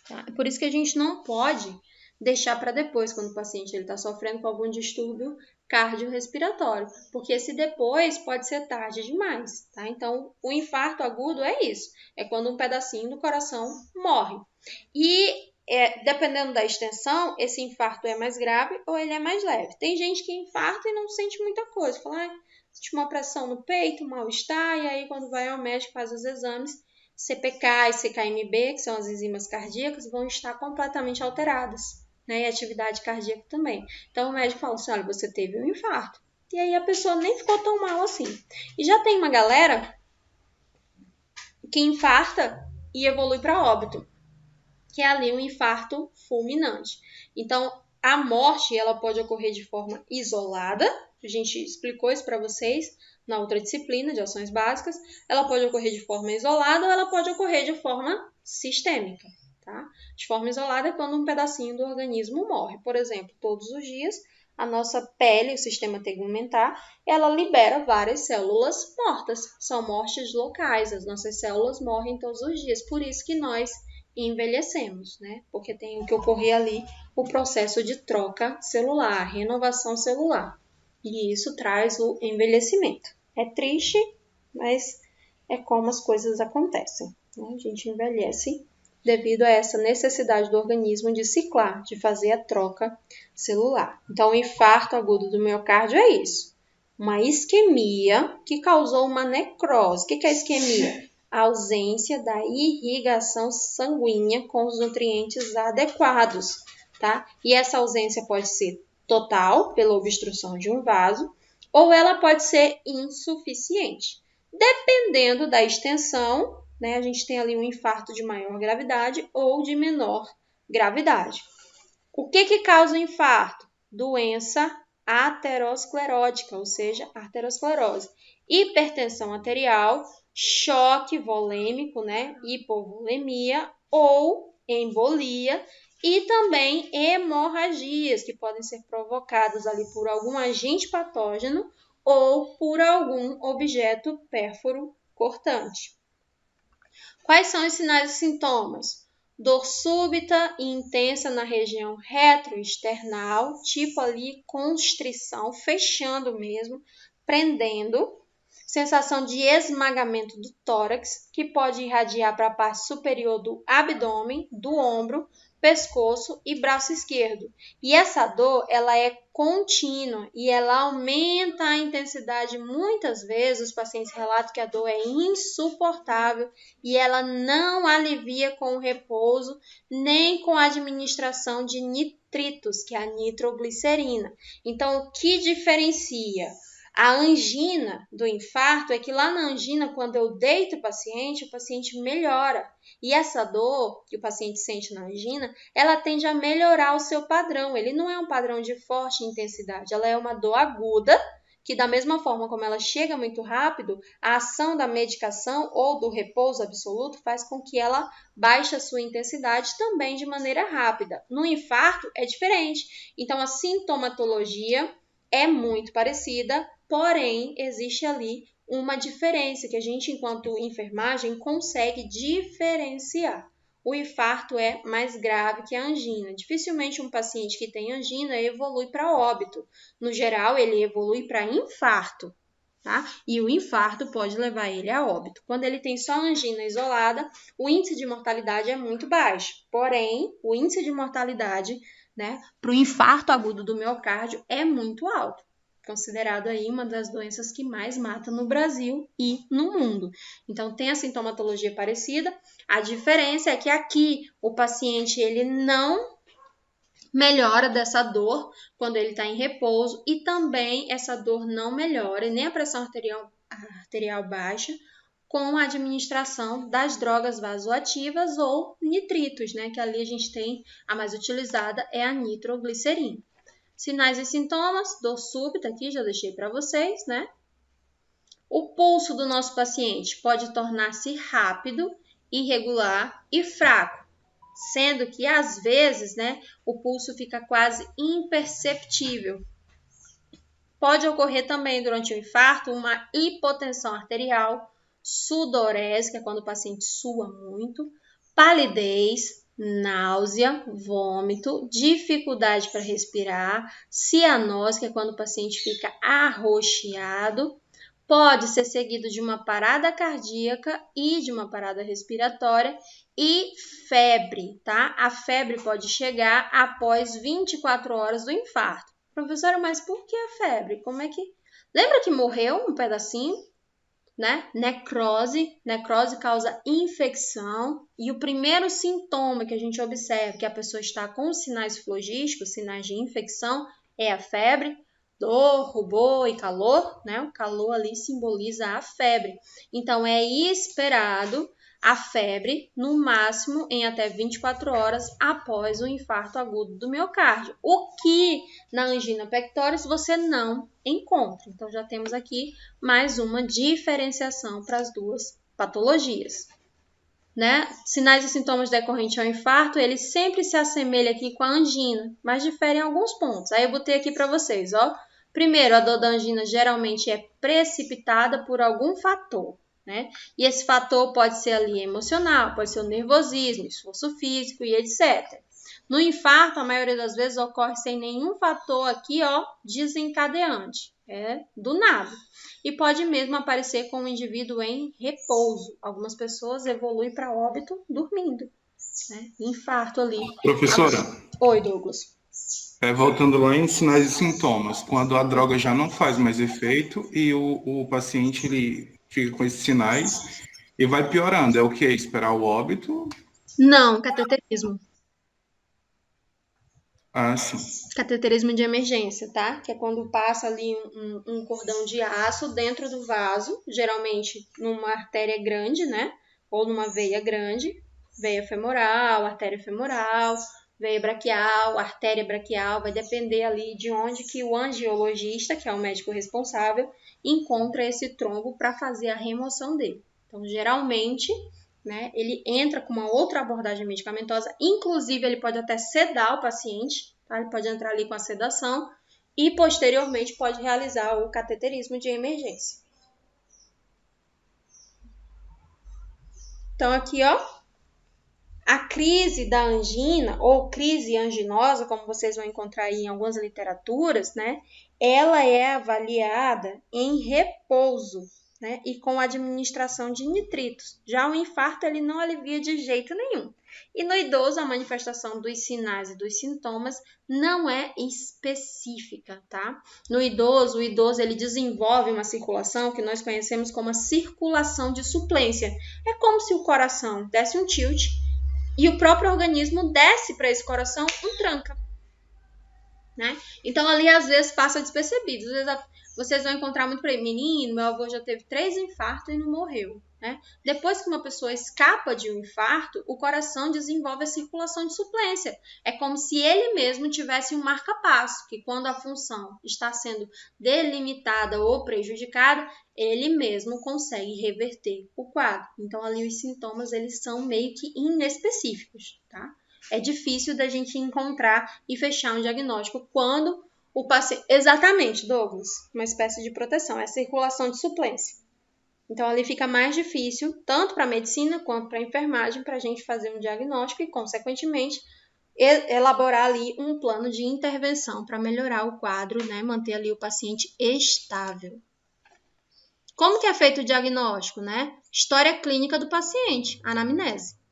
Speaker 1: Tá? Por isso que a gente não pode deixar para depois, quando o paciente está sofrendo com algum distúrbio cardiorrespiratório, porque esse depois pode ser tarde demais. Tá? Então, o infarto agudo é isso, é quando um pedacinho do coração morre. E dependendo da extensão, esse infarto é mais grave ou ele é mais leve. Tem gente que infarta e não sente muita coisa. Fala, sente uma pressão no peito, um mal-estar, e aí quando vai ao médico faz os exames, CPK e CKMB, que são as enzimas cardíacas, vão estar completamente alteradas, né? E a atividade cardíaca também. Então o médico fala assim, olha, você teve um infarto. E aí a pessoa nem ficou tão mal assim. E já tem uma galera que infarta e evolui para óbito, que é ali um infarto fulminante. Então, a morte ela pode ocorrer de forma isolada, a gente explicou isso para vocês na outra disciplina de ações básicas, ela pode ocorrer de forma isolada ou ela pode ocorrer de forma sistêmica. Tá? De forma isolada é quando um pedacinho do organismo morre. Por exemplo, todos os dias, a nossa pele, o sistema tegumentar, ela libera várias células mortas. São mortes locais, as nossas células morrem todos os dias. Por isso que nós envelhecemos, né? Porque tem que ocorrer ali o processo de troca celular, renovação celular. E isso traz o envelhecimento. É triste, mas é como as coisas acontecem, né? A gente envelhece devido a essa necessidade do organismo de ciclar, de fazer a troca celular. Então, o infarto agudo do miocárdio é isso. Uma isquemia que causou uma necrose. O que é isquemia? A ausência da irrigação sanguínea com os nutrientes adequados, tá? E essa ausência pode ser total, pela obstrução de um vaso, ou ela pode ser insuficiente. Dependendo da extensão, né, a gente tem ali um infarto de maior gravidade ou de menor gravidade. O que causa o infarto? Doença aterosclerótica, ou seja, arteriosclerose. Hipertensão arterial, choque volêmico, né, hipovolemia ou embolia e também hemorragias que podem ser provocadas ali por algum agente patógeno ou por algum objeto pérfuro cortante. Quais são os sinais e sintomas? Dor súbita e intensa na região retroesternal, tipo ali constrição, fechando mesmo, prendendo. Sensação de esmagamento do tórax, que pode irradiar para a parte superior do abdômen, do ombro, pescoço e braço esquerdo. E essa dor, ela é contínua e ela aumenta a intensidade. Muitas vezes os pacientes relatam que a dor é insuportável e ela não alivia com o repouso nem com a administração de nitritos, que é a nitroglicerina. Então, o que diferencia a angina do infarto é que lá na angina, quando eu deito o paciente melhora. E essa dor que o paciente sente na angina, ela tende a melhorar o seu padrão. Ele não é um padrão de forte intensidade, ela é uma dor aguda, que da mesma forma como ela chega muito rápido, a ação da medicação ou do repouso absoluto faz com que ela baixe a sua intensidade também de maneira rápida. No infarto é diferente. Então a sintomatologia é muito parecida, porém existe ali uma diferença que a gente, enquanto enfermagem, consegue diferenciar. O infarto é mais grave que a angina. Dificilmente um paciente que tem angina evolui para óbito. No geral, ele evolui para infarto, tá? E o infarto pode levar ele a óbito. Quando ele tem só angina isolada, o índice de mortalidade é muito baixo. Porém, o índice de mortalidade, né, para o infarto agudo do miocárdio é muito alto, considerado aí uma das doenças que mais mata no Brasil e no mundo. Então, tem a sintomatologia parecida. A diferença é que aqui o paciente ele não melhora dessa dor quando ele está em repouso e também essa dor não melhora e nem a pressão arterial baixa com a administração das drogas vasoativas ou nitritos, né? Que ali a gente tem, a mais utilizada é a nitroglicerina. Sinais e sintomas, dor súbita, aqui já deixei para vocês, né? O pulso do nosso paciente pode tornar-se rápido, irregular e fraco, sendo que às vezes, né, o pulso fica quase imperceptível. Pode ocorrer também durante o infarto uma hipotensão arterial, sudorese, que é quando o paciente sua muito, palidez, náusea, vômito, dificuldade para respirar, cianose, que é quando o paciente fica arroxeado, pode ser seguido de uma parada cardíaca e de uma parada respiratória e febre, tá? A febre pode chegar após 24 horas do infarto. Professora, mas por que a febre? Como é que... Lembra que morreu um pedacinho? Né? Necrose causa infecção e o primeiro sintoma que a gente observa que a pessoa está com sinais flogísticos, sinais de infecção, é a febre, dor, rubor e calor, né? O calor ali simboliza a febre. Então, é esperado a febre, no máximo, em até 24 horas após o infarto agudo do miocárdio. O que na angina pectoris você não encontra. Então, já temos aqui mais uma diferenciação para as duas patologias. Né? Sinais e sintomas decorrentes ao infarto, ele sempre se assemelha aqui com a angina, mas diferem em alguns pontos. Aí eu botei aqui para vocês, ó. Primeiro, a dor da angina geralmente é precipitada por algum fator, né? E esse fator pode ser ali emocional, pode ser o nervosismo, esforço físico e etc. No infarto, a maioria das vezes ocorre sem nenhum fator aqui, ó, desencadeante. É do nada. E pode mesmo aparecer com o indivíduo em repouso. Algumas pessoas evoluem para óbito dormindo, né? Infarto ali.
Speaker 3: Professora,
Speaker 1: Oi, Douglas.
Speaker 3: Voltando lá em sinais e sintomas, quando a droga já não faz mais efeito e o paciente ele fica com esses sinais e vai piorando, é o que? Esperar o óbito?
Speaker 1: Não, cateterismo.
Speaker 3: Ah, sim.
Speaker 1: Cateterismo de emergência, tá? Que é quando passa ali um cordão de aço dentro do vaso, geralmente numa artéria grande, né? Ou numa veia grande, veia femoral, artéria femoral, veia braquial, artéria braquial, vai depender ali de onde que o angiologista, que é o médico responsável, encontra esse trombo para fazer a remoção dele. Então, geralmente, né, ele entra com uma outra abordagem medicamentosa, inclusive ele pode até sedar o paciente, tá? Ele pode entrar ali com a sedação e posteriormente pode realizar o cateterismo de emergência. Então aqui, ó, a crise da angina ou crise anginosa, como vocês vão encontrar aí em algumas literaturas, né, ela é avaliada em repouso. né, e com a administração de nitritos. Já o infarto ele não alivia de jeito nenhum. E no idoso, a manifestação dos sinais e dos sintomas não é específica, tá? No idoso, o idoso ele desenvolve uma circulação que nós conhecemos como a circulação de suplência. É como se o coração desse um tilt e o próprio organismo desce para esse coração um tranca, né? Então, ali, às vezes, passa despercebido. Às vezes, vocês vão encontrar muito por aí, menino, meu avô já teve 3 infartos e não morreu, né? Depois que uma pessoa escapa de um infarto, o coração desenvolve a circulação de suplência. É como se ele mesmo tivesse um marca-passo, que quando a função está sendo delimitada ou prejudicada, ele mesmo consegue reverter o quadro. Então, ali, os sintomas, eles são meio que inespecíficos, tá? É difícil da gente encontrar e fechar um diagnóstico quando o paciente... Exatamente, Douglas, uma espécie de proteção, é a circulação de suplência. Então, ali fica mais difícil, tanto para a medicina quanto para a enfermagem, para a gente fazer um diagnóstico e, consequentemente, elaborar ali um plano de intervenção para melhorar o quadro, né? Manter ali o paciente estável. Como que é feito o diagnóstico, né? História clínica do paciente, anamnese.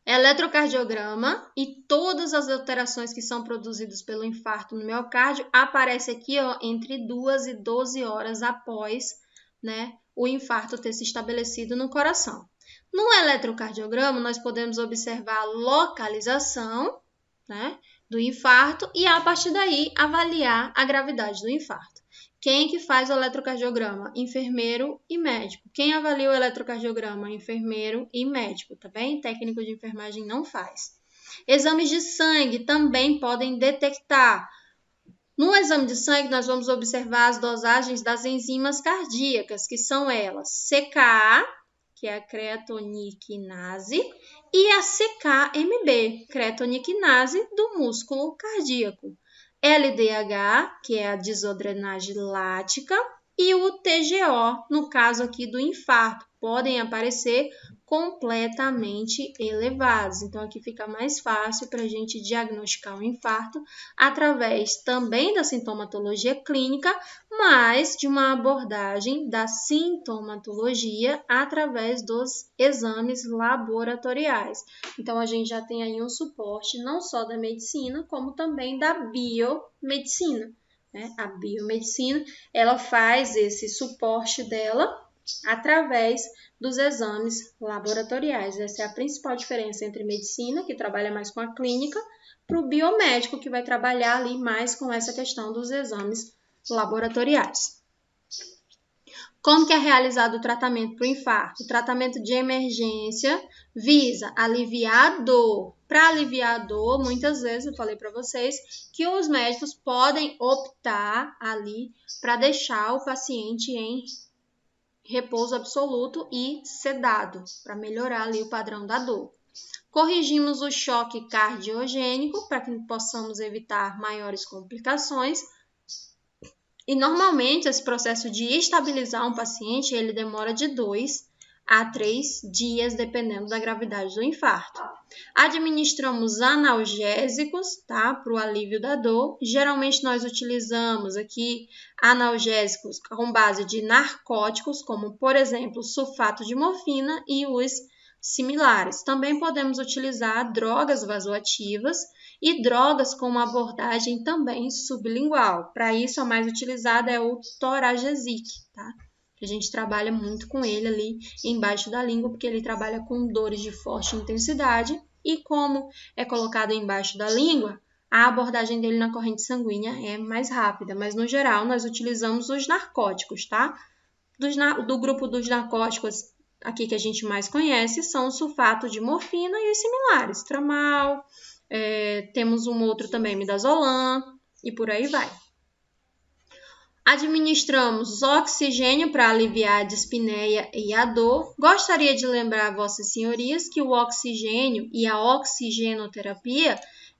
Speaker 1: Eletrocardiograma e todas as alterações que são produzidas pelo infarto no miocárdio aparecem aqui, ó, entre 2 e 12 horas após, né, o infarto ter se estabelecido no coração. No eletrocardiograma, nós podemos observar a localização, né, do infarto e, a partir daí, avaliar a gravidade do infarto. Quem que faz o eletrocardiograma? Enfermeiro e médico. Quem avalia o eletrocardiograma? Enfermeiro e médico, tá bem? Técnico de enfermagem não faz. Exames de sangue também podem detectar. No exame de sangue, nós vamos observar as dosagens das enzimas cardíacas, que são elas CK, que é a creatoniquinase, e a CKMB, creatoniquinase do músculo cardíaco. LDH, que é a desodrenagem lática, e o TGO, no caso aqui do infarto, podem aparecer completamente elevados. Então, aqui fica mais fácil para a gente diagnosticar um infarto através também da sintomatologia clínica, mas de uma abordagem da sintomatologia através dos exames laboratoriais. Então, a gente já tem aí um suporte não só da medicina, como também da biomedicina, né? A biomedicina, ela faz esse suporte dela através dos exames laboratoriais. Essa é a principal diferença entre medicina, que trabalha mais com a clínica, para o biomédico, que vai trabalhar ali mais com essa questão dos exames laboratoriais. Como que é realizado o tratamento para o infarto? O tratamento de emergência visa aliviar a dor. Para aliviar a dor, muitas vezes eu falei para vocês que os médicos podem optar ali para deixar o paciente em repouso absoluto e sedado, para melhorar ali o padrão da dor. Corrigimos o choque cardiogênico para que possamos evitar maiores complicações. E normalmente esse processo de estabilizar um paciente, ele demora de 2 a 3 dias, dependendo da gravidade do infarto. Administramos analgésicos, tá? Para o alívio da dor. Geralmente nós utilizamos aqui analgésicos com base de narcóticos, como por exemplo sulfato de morfina e os similares. Também podemos utilizar drogas vasoativas e drogas com uma abordagem também sublingual. Para isso, a mais utilizada é o Toragesic, tá? A gente trabalha muito com ele ali embaixo da língua, porque ele trabalha com dores de forte intensidade e como é colocado embaixo da língua, a abordagem dele na corrente sanguínea é mais rápida. Mas, no geral, nós utilizamos os narcóticos, tá? Do grupo dos narcóticos aqui que a gente mais conhece são o sulfato de morfina e os similares, tramal, temos um outro também, midazolam, e por aí vai. Administramos oxigênio para aliviar a dispneia e a dor. Gostaria de lembrar a vossas senhorias que o oxigênio e a oxigenoterapia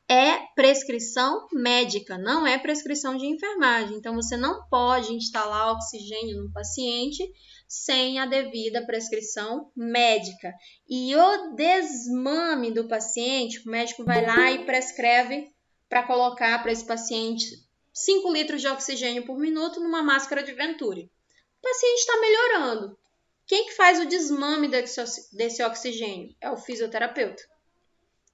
Speaker 1: é prescrição médica, não é prescrição de enfermagem. Então, você não pode instalar oxigênio no paciente sem a devida prescrição médica. E o desmame do paciente, o médico vai lá e prescreve para colocar para esse paciente 5 litros de oxigênio por minuto numa máscara de Venturi. O paciente está melhorando. Quem que faz o desmame desse oxigênio? É o fisioterapeuta.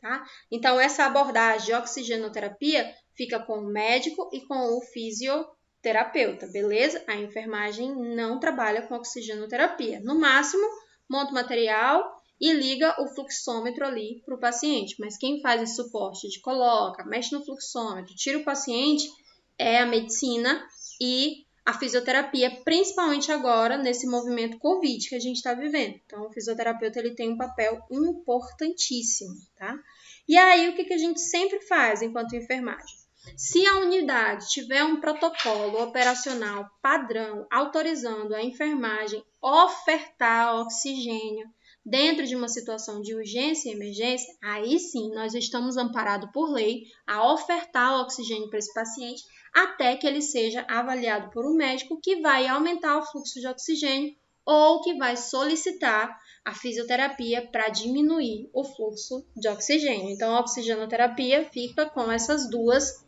Speaker 1: Tá? Então, essa abordagem de oxigenoterapia fica com o médico e com o fisioterapeuta, beleza? A enfermagem não trabalha com oxigenoterapia. No máximo, monta o material e liga o fluxômetro ali para o paciente. Mas quem faz esse suporte de coloca, mexe no fluxômetro, tira o paciente, é a medicina e a fisioterapia, principalmente agora nesse movimento Covid que a gente está vivendo. Então, o fisioterapeuta ele tem um papel importantíssimo, tá? E aí, o que a gente sempre faz enquanto enfermagem? Se a unidade tiver um protocolo operacional padrão autorizando a enfermagem ofertar oxigênio dentro de uma situação de urgência e emergência, aí sim nós estamos amparados por lei a ofertar oxigênio para esse paciente até que ele seja avaliado por um médico que vai aumentar o fluxo de oxigênio ou que vai solicitar a fisioterapia para diminuir o fluxo de oxigênio. Então, a oxigenoterapia fica com essas duas,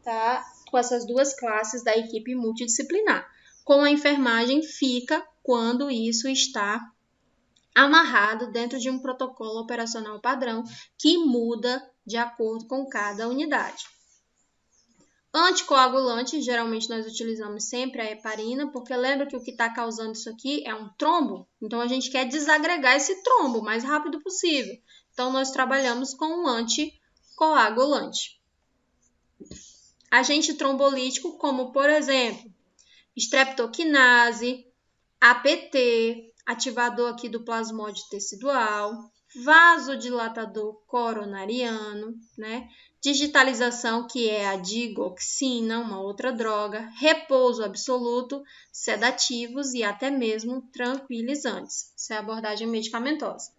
Speaker 1: tá? Com essas duas classes da equipe multidisciplinar. Com a enfermagem fica quando isso está amarrado dentro de um protocolo operacional padrão que muda de acordo com cada unidade. Anticoagulante, geralmente nós utilizamos sempre a heparina, porque lembra que o que está causando isso aqui é um trombo? Então, a gente quer desagregar esse trombo o mais rápido possível. Então, nós trabalhamos com um anticoagulante. Agente trombolítico, como, por exemplo, streptokinase, APT, ativador aqui do plasmódio tecidual, vasodilatador coronariano, né? Digitalização, que é a digoxina, uma outra droga, repouso absoluto, sedativos e até mesmo tranquilizantes. Essa é a abordagem medicamentosa.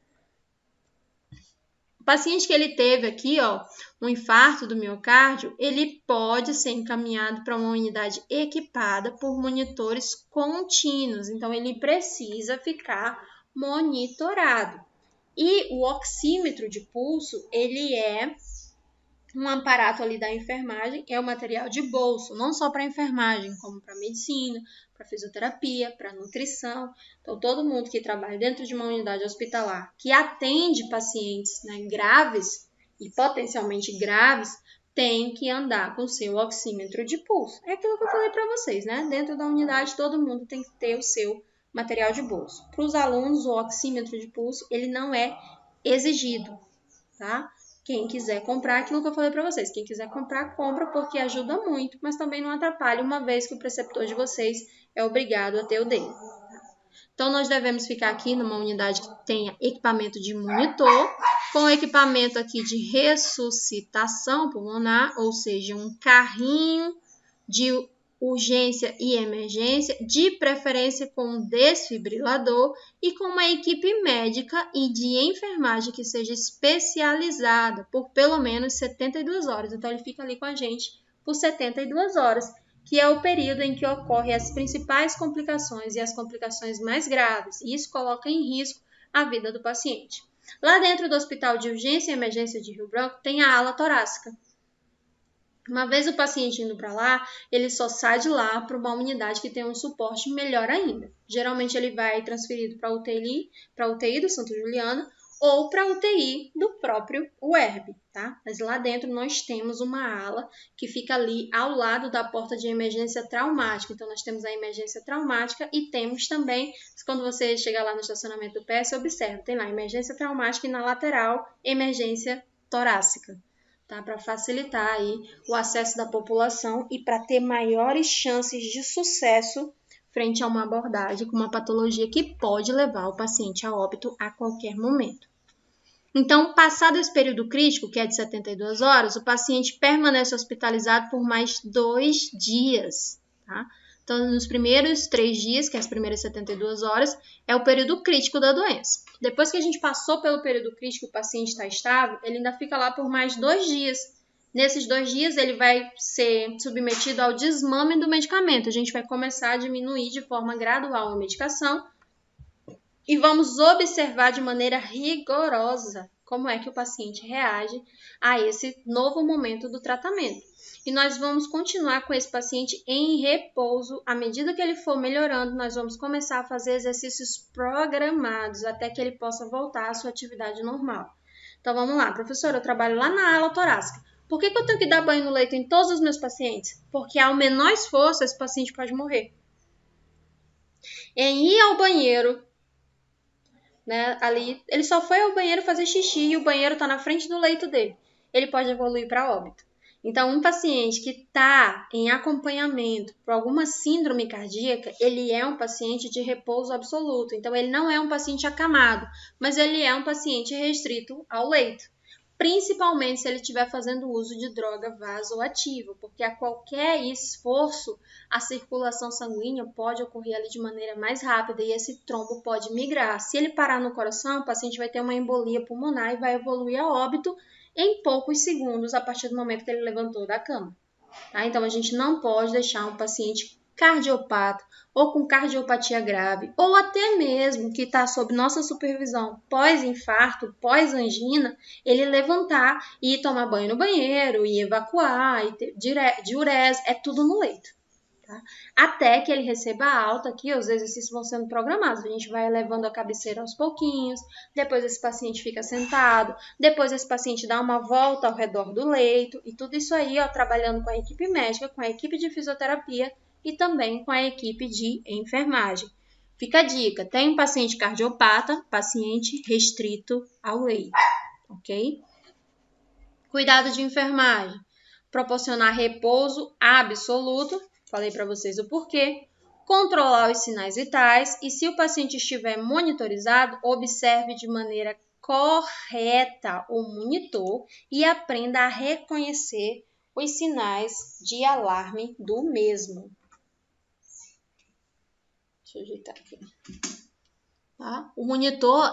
Speaker 1: O paciente que ele teve aqui, ó, um infarto do miocárdio, ele pode ser encaminhado para uma unidade equipada por monitores contínuos. Então, ele precisa ficar monitorado. E o oxímetro de pulso, ele é um aparato ali da enfermagem, é o material de bolso, não só para enfermagem, como para medicina, para fisioterapia, para nutrição. Então, todo mundo que trabalha dentro de uma unidade hospitalar, que atende pacientes, né, graves e potencialmente graves, tem que andar com o seu oxímetro de pulso. É aquilo que eu falei para vocês, né? Dentro da unidade, todo mundo tem que ter o seu material de bolso. Para os alunos, o oxímetro de pulso, ele não é exigido, tá? Quem quiser comprar, aquilo que eu falei para vocês, quem quiser comprar, compra porque ajuda muito, mas também não atrapalha, uma vez que o preceptor de vocês é obrigado a ter o dele. Então, nós devemos ficar aqui numa unidade que tenha equipamento de monitor, com equipamento aqui de ressuscitação pulmonar, ou seja, um carrinho de urgência e emergência, de preferência com um desfibrilador e com uma equipe médica e de enfermagem que seja especializada por pelo menos 72 horas. Então, ele fica ali com a gente por 72 horas, que é o período em que ocorrem as principais complicações e as complicações mais graves, e isso coloca em risco a vida do paciente. Lá dentro do Hospital de Urgência e Emergência de Rio Branco tem a ala torácica. Uma vez o paciente indo para lá, ele só sai de lá para uma unidade que tem um suporte melhor ainda. Geralmente ele vai transferido para a UTI do Santa Juliana ou para a UTI do próprio UERB, tá? Mas lá dentro nós temos uma ala que fica ali ao lado da porta de emergência traumática. Então, nós temos a emergência traumática e temos também, quando você chegar lá no estacionamento do PS, observa, tem lá emergência traumática e na lateral, emergência torácica. Tá? Para facilitar aí o acesso da população e para ter maiores chances de sucesso frente a uma abordagem com uma patologia que pode levar o paciente a óbito a qualquer momento. Então, passado esse período crítico, que é de 72 horas, o paciente permanece hospitalizado por mais 2 dias. Tá? Então, nos primeiros 3 dias, que é as primeiras 72 horas, é o período crítico da doença. Depois que a gente passou pelo período crítico e o paciente está estável, ele ainda fica lá por mais 2 dias. Nesses 2 dias, ele vai ser submetido ao desmame do medicamento. A gente vai começar a diminuir de forma gradual a medicação e vamos observar de maneira rigorosa como é que o paciente reage a esse novo momento do tratamento. E nós vamos continuar com esse paciente em repouso. À medida que ele for melhorando, nós vamos começar a fazer exercícios programados até que ele possa voltar à sua atividade normal. Então vamos lá, professora, eu trabalho lá na ala torácica. Por que eu tenho que dar banho no leito em todos os meus pacientes? Porque ao menor esforço, esse paciente pode morrer. Em ir ao banheiro, né, ali, ele só foi ao banheiro fazer xixi e o banheiro está na frente do leito dele. Ele pode evoluir para óbito. Então, um paciente que está em acompanhamento por alguma síndrome cardíaca, ele é um paciente de repouso absoluto. Então, ele não é um paciente acamado, mas ele é um paciente restrito ao leito. Principalmente se ele estiver fazendo uso de droga vasoativa, porque a qualquer esforço, a circulação sanguínea pode ocorrer ali de maneira mais rápida e esse trombo pode migrar. Se ele parar no coração, o paciente vai ter uma embolia pulmonar e vai evoluir a óbito em poucos segundos a partir do momento que ele levantou da cama. Tá? Então, a gente não pode deixar um paciente cardiopata ou com cardiopatia grave, ou até mesmo que está sob nossa supervisão pós-infarto, pós-angina, ele levantar e ir tomar banho no banheiro, e evacuar, e ter diurese, é tudo no leito. Tá? Até que ele receba a alta, aqui os exercícios vão sendo programados, a gente vai elevando a cabeceira aos pouquinhos, depois esse paciente fica sentado, depois esse paciente dá uma volta ao redor do leito, e tudo isso aí, ó, trabalhando com a equipe médica, com a equipe de fisioterapia, e também com a equipe de enfermagem. Fica a dica, tem um paciente cardiopata, paciente restrito ao leito, ok? Cuidado de enfermagem, proporcionar repouso absoluto, falei para vocês o porquê, controlar os sinais vitais e se o paciente estiver monitorizado, observe de maneira correta o monitor e aprenda a reconhecer os sinais de alarme do mesmo. Deixa eu ajeitar aqui. Tá? O monitor,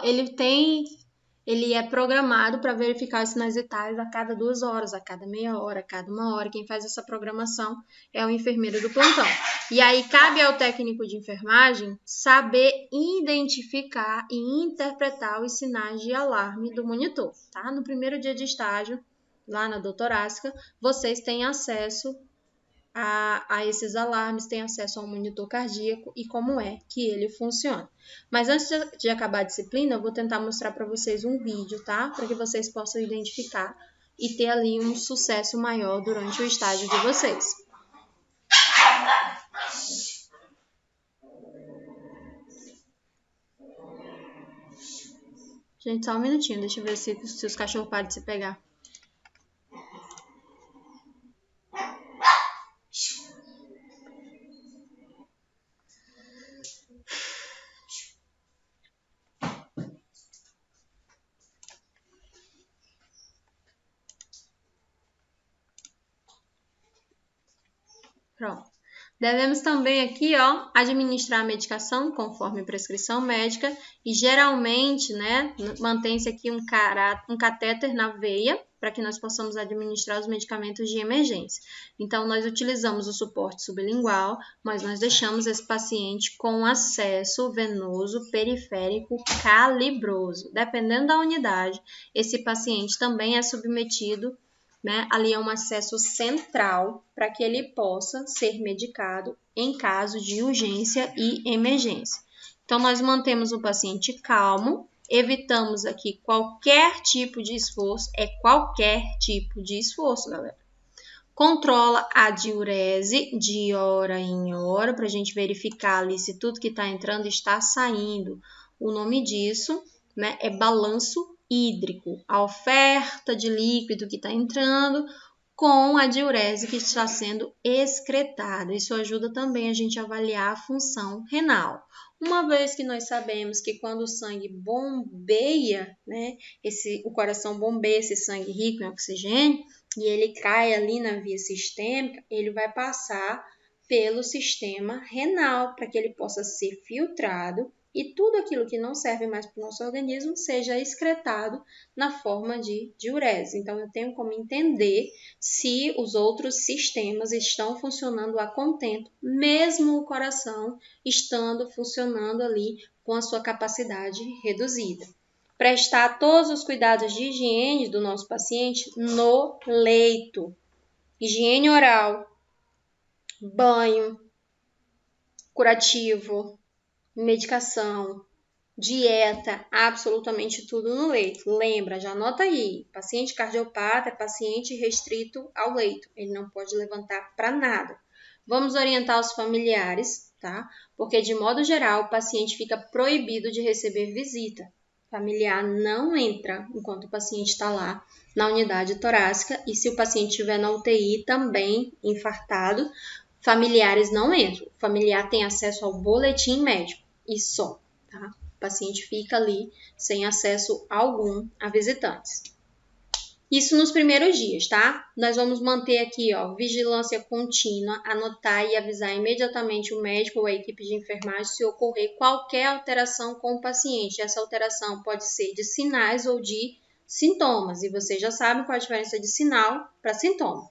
Speaker 1: ele é programado para verificar os sinais vitais a cada 2 horas, a cada meia hora, a cada 1 hora. Quem faz essa programação é o enfermeiro do plantão. E aí cabe ao técnico de enfermagem saber identificar e interpretar os sinais de alarme do monitor. Tá? No primeiro dia de estágio, lá na doutorásica, vocês têm acesso a esses alarmes, tem acesso ao monitor cardíaco e como é que ele funciona. Mas antes de acabar a disciplina, eu vou tentar mostrar para vocês um vídeo, tá? Para que vocês possam identificar e ter ali um sucesso maior durante o estágio de vocês. Gente, só um minutinho, deixa eu ver se os cachorros param de se pegar. Pronto. Devemos também aqui, ó, administrar a medicação conforme prescrição médica e geralmente, né, mantém-se aqui um catéter na veia para que nós possamos administrar os medicamentos de emergência. Então, nós utilizamos o suporte sublingual, mas nós deixamos esse paciente com acesso venoso periférico calibroso. Dependendo da unidade, esse paciente também é submetido, né, ali é um acesso central para que ele possa ser medicado em caso de urgência e emergência. Então, nós mantemos o paciente calmo, evitamos aqui qualquer tipo de esforço, qualquer tipo de esforço, galera. Controla a diurese de hora em hora, para a gente verificar ali se tudo que está entrando está saindo. O nome disso, né, é balanço hídrico, a oferta de líquido que está entrando com a diurese que está sendo excretada. Isso ajuda também a gente a avaliar a função renal. Uma vez que nós sabemos que quando o sangue bombeia, né, o coração bombeia esse sangue rico em oxigênio e ele cai ali na via sistêmica, ele vai passar pelo sistema renal para que ele possa ser filtrado e tudo aquilo que não serve mais para o nosso organismo seja excretado na forma de diurese. Então, eu tenho como entender se os outros sistemas estão funcionando a contento, mesmo o coração estando funcionando ali com a sua capacidade reduzida. prestar todos os cuidados de higiene do nosso paciente no leito. Higiene oral, banho, curativo, medicação, dieta, absolutamente tudo no leito. Lembra, já anota aí, paciente cardiopata é paciente restrito ao leito, ele não pode levantar para nada. Vamos orientar os familiares, tá? Porque de modo geral o paciente fica proibido de receber visita. O familiar não entra enquanto o paciente está lá na unidade torácica e se o paciente estiver na UTI também infartado, familiares não entram. O familiar tem acesso ao boletim médico e só, tá? O paciente fica ali sem acesso algum a visitantes. Isso nos primeiros dias, tá? Nós vamos manter aqui, ó, vigilância contínua, anotar e avisar imediatamente o médico ou a equipe de enfermagem se ocorrer qualquer alteração com o paciente. Essa alteração pode ser de sinais ou de sintomas, e vocês já sabem qual a diferença de sinal para sintoma.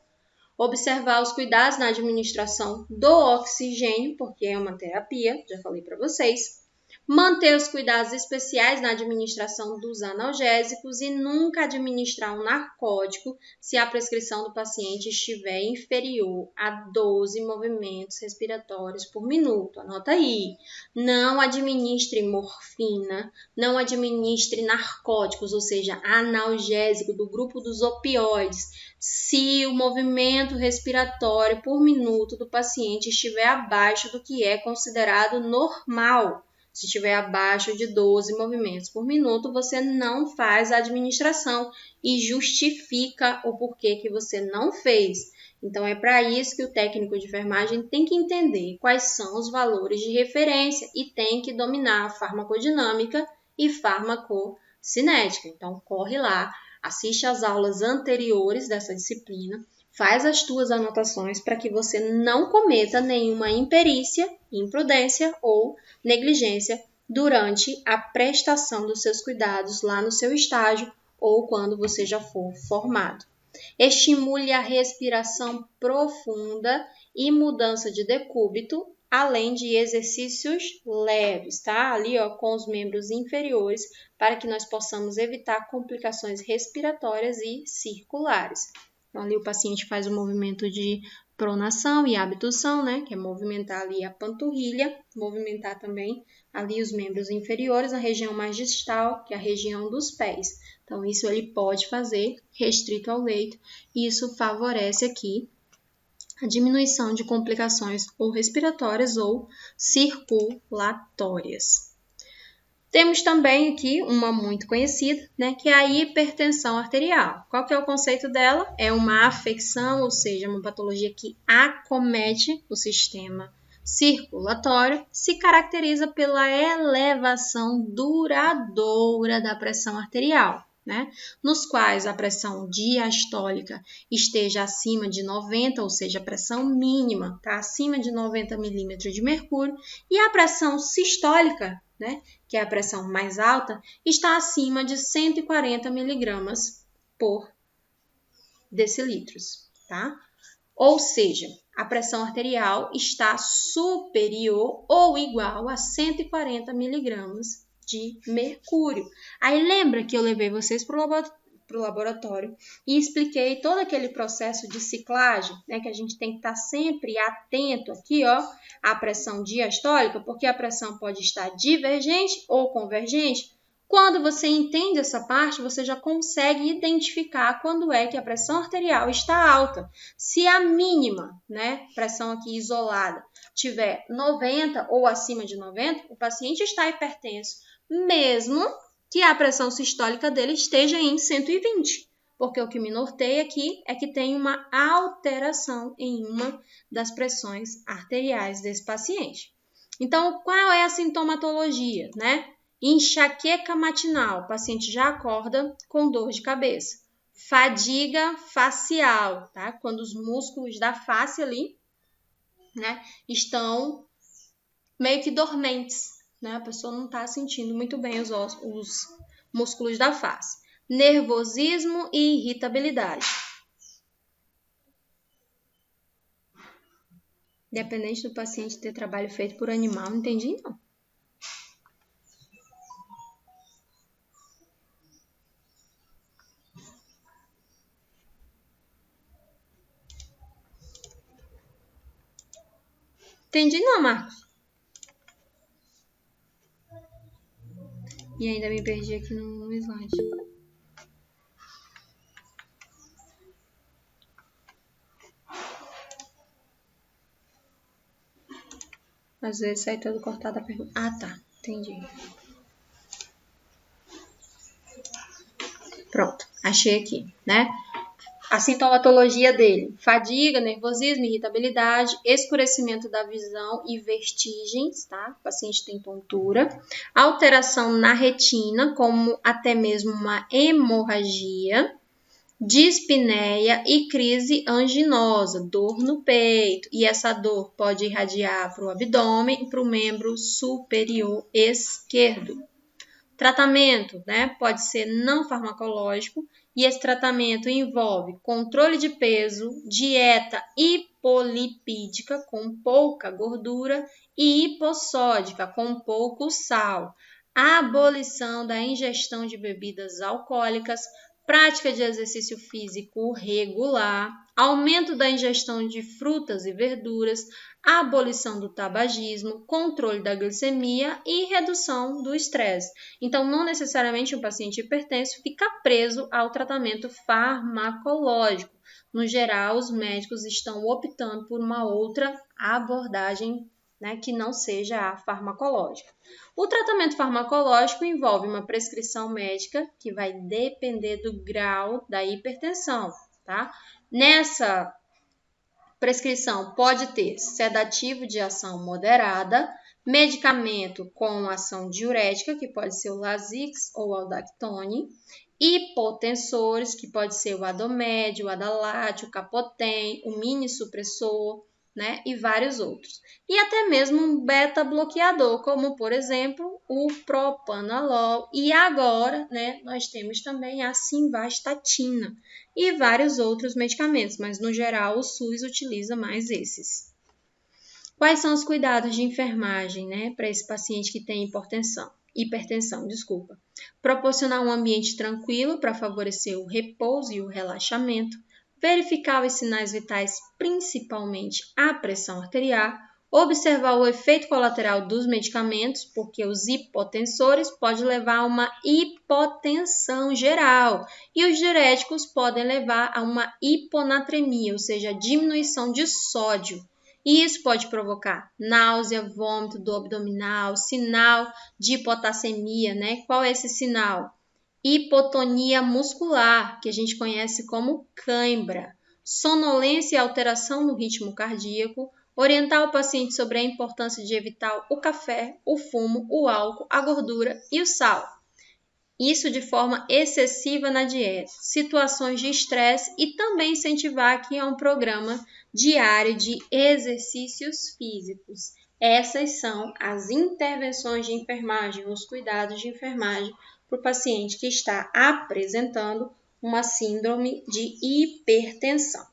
Speaker 1: Observar os cuidados na administração do oxigênio, porque é uma terapia, já falei para vocês. Manter os cuidados especiais na administração dos analgésicos e nunca administrar um narcótico se a prescrição do paciente estiver inferior a 12 movimentos respiratórios por minuto. Anota aí. Não administre morfina, não administre narcóticos, ou seja, analgésico do grupo dos opioides, se o movimento respiratório por minuto do paciente estiver abaixo do que é considerado normal. Se estiver abaixo de 12 movimentos por minuto, você não faz a administração e justifica o porquê que você não fez. Então, é para isso que o técnico de enfermagem tem que entender quais são os valores de referência e tem que dominar a farmacodinâmica e farmacocinética. Então, corre lá, assiste às aulas anteriores dessa disciplina, faz as tuas anotações para que você não cometa nenhuma imperícia, imprudência ou negligência durante a prestação dos seus cuidados lá no seu estágio ou quando você já for formado. Estimule a respiração profunda e mudança de decúbito, além de exercícios leves, tá? Ali, ó, com os membros inferiores, para que nós possamos evitar complicações respiratórias e circulares. Então, ali o paciente faz o movimento de pronação e abdução, né? Que é movimentar ali a panturrilha, movimentar também ali os membros inferiores, a região mais distal, que é a região dos pés. Então, isso ele pode fazer restrito ao leito, e isso favorece aqui a diminuição de complicações ou respiratórias ou circulatórias. Temos também aqui uma muito conhecida, né, que é a hipertensão arterial. Qual que é o conceito dela? É uma afecção, ou seja, uma patologia que acomete o sistema circulatório, se caracteriza pela elevação duradoura da pressão arterial, né, nos quais a pressão diastólica esteja acima de 90, ou seja, a pressão mínima está acima de 90 milímetros de mercúrio, e a pressão sistólica, né, que é a pressão mais alta, está acima de 140 miligramas por decilitros, tá? Ou seja, a pressão arterial está superior ou igual a 140 miligramas de mercúrio. Aí lembra que eu levei vocês para o laboratório e expliquei todo aquele processo de ciclagem, né, que a gente tem que estar sempre atento aqui, ó, à pressão diastólica, porque a pressão pode estar divergente ou convergente. Quando você entende essa parte, você já consegue identificar quando é que a pressão arterial está alta. Se a mínima, né, pressão aqui isolada, tiver 90 ou acima de 90, o paciente está hipertenso, mesmo que a pressão sistólica dele esteja em 120, porque o que me norteia aqui é que tem uma alteração em uma das pressões arteriais desse paciente. Então, qual é a sintomatologia, né? Enxaqueca matinal, o paciente já acorda com dor de cabeça. Fadiga facial, tá? Quando os músculos da face ali, né, estão meio que dormentes, né? A pessoa não está sentindo muito bem os músculos da face. Nervosismo e irritabilidade. Dependente do paciente ter trabalho feito por animal, não entendi não. Entendi não, Marcos. E ainda me perdi aqui no slide. Às vezes sai todo cortado a pergunta. Ah, tá. Entendi. Pronto. Achei aqui, né? A sintomatologia dele: fadiga, nervosismo, irritabilidade, escurecimento da visão e vertigens, tá? O paciente tem tontura, alteração na retina, como até mesmo uma hemorragia, dispneia e crise anginosa, dor no peito. E essa dor pode irradiar para o abdômen e para o membro superior esquerdo. Tratamento, né? Pode ser não farmacológico, e esse tratamento envolve controle de peso, dieta hipolipídica com pouca gordura e hipossódica com pouco sal, abolição da ingestão de bebidas alcoólicas, prática de exercício físico regular, aumento da ingestão de frutas e verduras, abolição do tabagismo, controle da glicemia e redução do estresse. Então, não necessariamente um paciente hipertenso fica preso ao tratamento farmacológico. No geral, os médicos estão optando por uma outra abordagem, né, que não seja a farmacológica. O tratamento farmacológico envolve uma prescrição médica que vai depender do grau da hipertensão, tá? Nessa prescrição pode ter sedativo de ação moderada, medicamento com ação diurética, que pode ser o Lasix ou o Aldactone, hipotensores, que pode ser o Adomed, o Adalat, o Capotem, o minisupressor, né, e vários outros. E até mesmo um beta-bloqueador, como, por exemplo, o propanolol. E agora, né, nós temos também a simvastatina e vários outros medicamentos, mas no geral o SUS utiliza mais esses. Quais são os cuidados de enfermagem, né, para esse paciente que tem hipertensão? Proporcionar um ambiente tranquilo para favorecer o repouso e o relaxamento, verificar os sinais vitais, principalmente a pressão arterial, observar o efeito colateral dos medicamentos, porque os hipotensores podem levar a uma hipotensão geral e os diuréticos podem levar a uma hiponatremia, ou seja, diminuição de sódio. E isso pode provocar náusea, vômito, dor abdominal, sinal de hipotassemia, né? Qual é esse sinal? Hipotonia muscular, que a gente conhece como cãibra, sonolência e alteração no ritmo cardíaco, orientar o paciente sobre a importância de evitar o café, o fumo, o álcool, a gordura e o sal. Isso de forma excessiva na dieta, situações de estresse e também incentivar aqui a um programa diário de exercícios físicos. Essas são as intervenções de enfermagem, os cuidados de enfermagem para o paciente que está apresentando uma síndrome de hipertensão.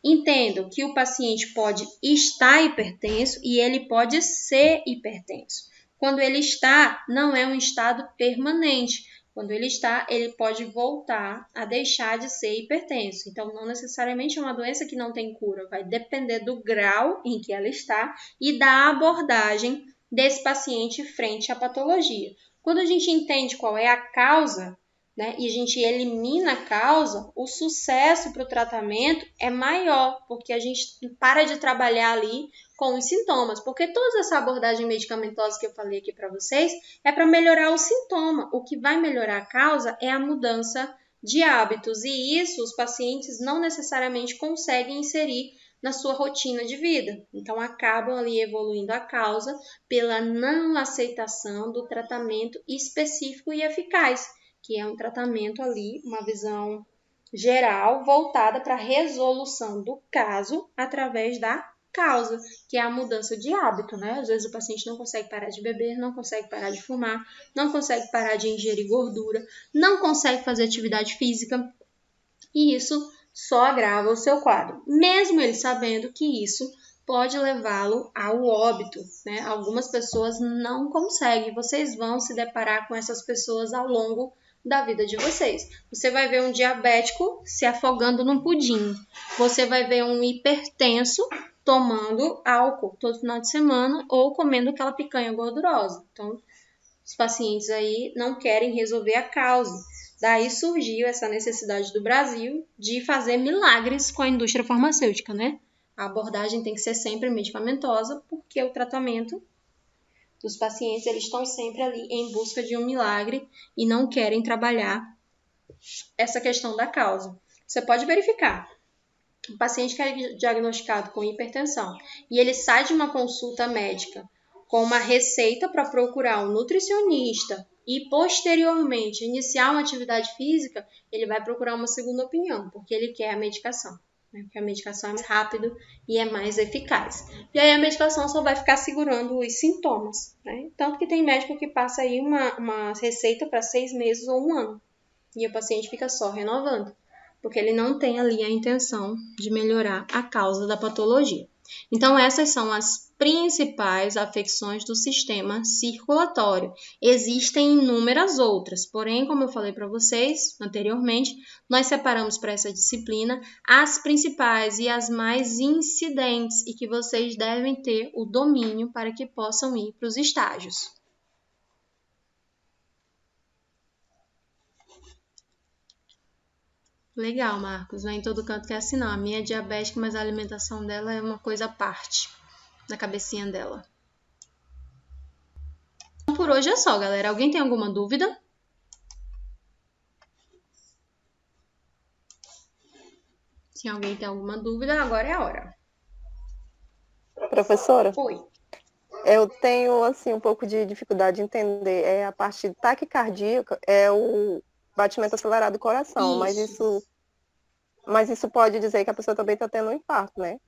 Speaker 1: Entendam que o paciente pode estar hipertenso e ele pode ser hipertenso. Quando ele está, não é um estado permanente. Quando ele está, ele pode voltar a deixar de ser hipertenso. Então, não necessariamente é uma doença que não tem cura. Vai depender do grau em que ela está e da abordagem desse paciente frente à patologia. Quando a gente entende qual é a causa, né, e a gente elimina a causa, o sucesso para o tratamento é maior, porque a gente para de trabalhar ali com os sintomas, porque toda essa abordagem medicamentosa que eu falei aqui para vocês é para melhorar o sintoma. O que vai melhorar a causa é a mudança de hábitos, e isso os pacientes não necessariamente conseguem inserir na sua rotina de vida. Então, acabam ali evoluindo a causa pela não aceitação do tratamento específico e eficaz, que é um tratamento ali, uma visão geral voltada para a resolução do caso através da causa, que é a mudança de hábito, né? Às vezes o paciente não consegue parar de beber, não consegue parar de fumar, não consegue parar de ingerir gordura, não consegue fazer atividade física, e isso só agrava o seu quadro, mesmo ele sabendo que isso pode levá-lo ao óbito, né? Algumas pessoas não conseguem, vocês vão se deparar com essas pessoas ao longo da vida de vocês. Você vai ver um diabético se afogando num pudim, você vai ver um hipertenso tomando álcool todo final de semana ou comendo aquela picanha gordurosa. Então, os pacientes aí não querem resolver a causa. Daí surgiu essa necessidade do Brasil de fazer milagres com a indústria farmacêutica, né? A abordagem tem que ser sempre medicamentosa, porque o tratamento dos pacientes, eles estão sempre ali em busca de um milagre e não querem trabalhar essa questão da causa. Você pode verificar. O paciente que é diagnosticado com hipertensão e ele sai de uma consulta médica com uma receita para procurar um nutricionista e posteriormente iniciar uma atividade física, ele vai procurar uma segunda opinião, porque ele quer a medicação, né? Porque a medicação é mais rápido e é mais eficaz. E aí a medicação só vai ficar segurando os sintomas, né? Tanto que tem médico que passa aí uma receita para 6 meses ou 1 ano e o paciente fica só renovando, porque ele não tem ali a intenção de melhorar a causa da patologia. Então, essas são as principais afecções do sistema circulatório. Existem inúmeras outras, porém, como eu falei para vocês anteriormente, nós separamos para essa disciplina as principais e as mais incidentes e que vocês devem ter o domínio para que possam ir para os estágios. Legal, Marcos. Não é em todo canto que é assim, não. A minha é diabética, mas a alimentação dela é uma coisa à parte, na cabecinha dela. Então, por hoje é só, galera. Alguém tem alguma dúvida? Se alguém tem alguma dúvida, agora é a hora.
Speaker 4: Professora,
Speaker 1: Oi.
Speaker 4: eu tenho assim um pouco de dificuldade de entender. É a parte taquicardíaca, é o batimento acelerado do coração, mas isso pode dizer que a pessoa também está tendo um infarto, né?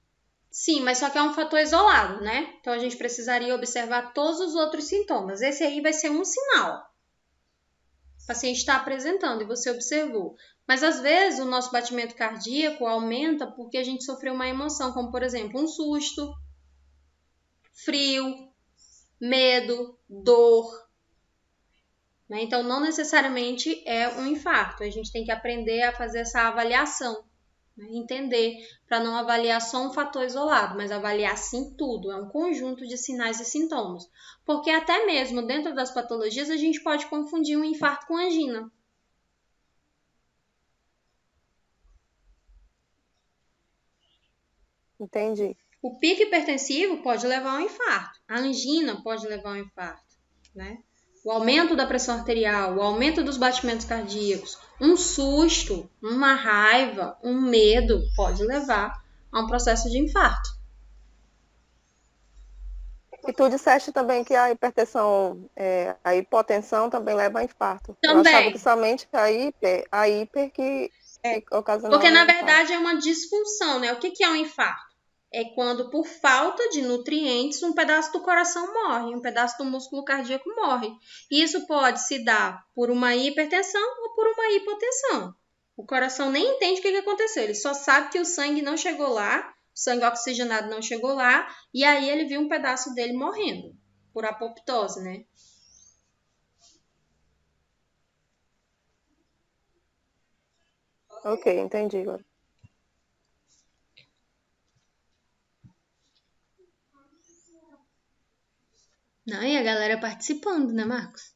Speaker 1: Sim, mas só que é um fator isolado, né? Então a gente precisaria observar todos os outros sintomas. Esse aí vai ser um sinal. O paciente está apresentando e você observou. Mas às vezes o nosso batimento cardíaco aumenta porque a gente sofreu uma emoção, como por exemplo um susto, frio, medo, dor. Né? Então não necessariamente é um infarto. A gente tem que aprender a fazer essa avaliação. Entender, para não avaliar só um fator isolado, mas avaliar sim tudo, é um conjunto de sinais e sintomas. Porque até mesmo dentro das patologias a gente pode confundir um infarto com angina.
Speaker 4: Entendi.
Speaker 1: O pico hipertensivo pode levar a um infarto, a angina pode levar a um infarto, né? O aumento da pressão arterial, o aumento dos batimentos cardíacos, um susto, uma raiva, um medo pode levar a um processo de infarto.
Speaker 4: E tu disseste também que a hipertensão, a hipotensão também leva a infarto.
Speaker 1: Também.
Speaker 4: Eu achava que somente a hiper que ocasionava
Speaker 1: Porque na
Speaker 4: o infarto.
Speaker 1: verdade é uma disfunção, né? O que é um infarto? É quando, por falta de nutrientes, um pedaço do coração morre, um pedaço do músculo cardíaco morre. E isso pode se dar por uma hipertensão ou por uma hipotensão. O coração nem entende o que aconteceu, ele só sabe que o sangue não chegou lá, o sangue oxigenado não chegou lá, e aí ele viu um pedaço dele morrendo, por apoptose, né?
Speaker 4: Ok, entendi agora.
Speaker 1: Não, e a galera participando, né, Marcos?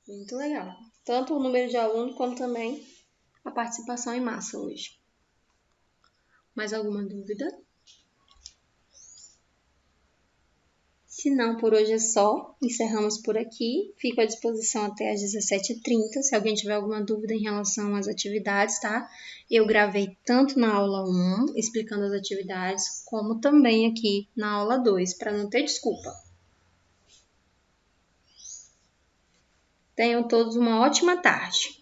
Speaker 1: Muito legal. Tanto o número de alunos, como também a participação em massa hoje. Mais alguma dúvida? Se não, por hoje é só. Encerramos por aqui. Fico à disposição até às 17h30. Se alguém tiver alguma dúvida em relação às atividades, tá? Eu gravei tanto na aula 1, explicando as atividades, como também aqui na aula 2, para não ter desculpa. Tenham todos uma ótima tarde.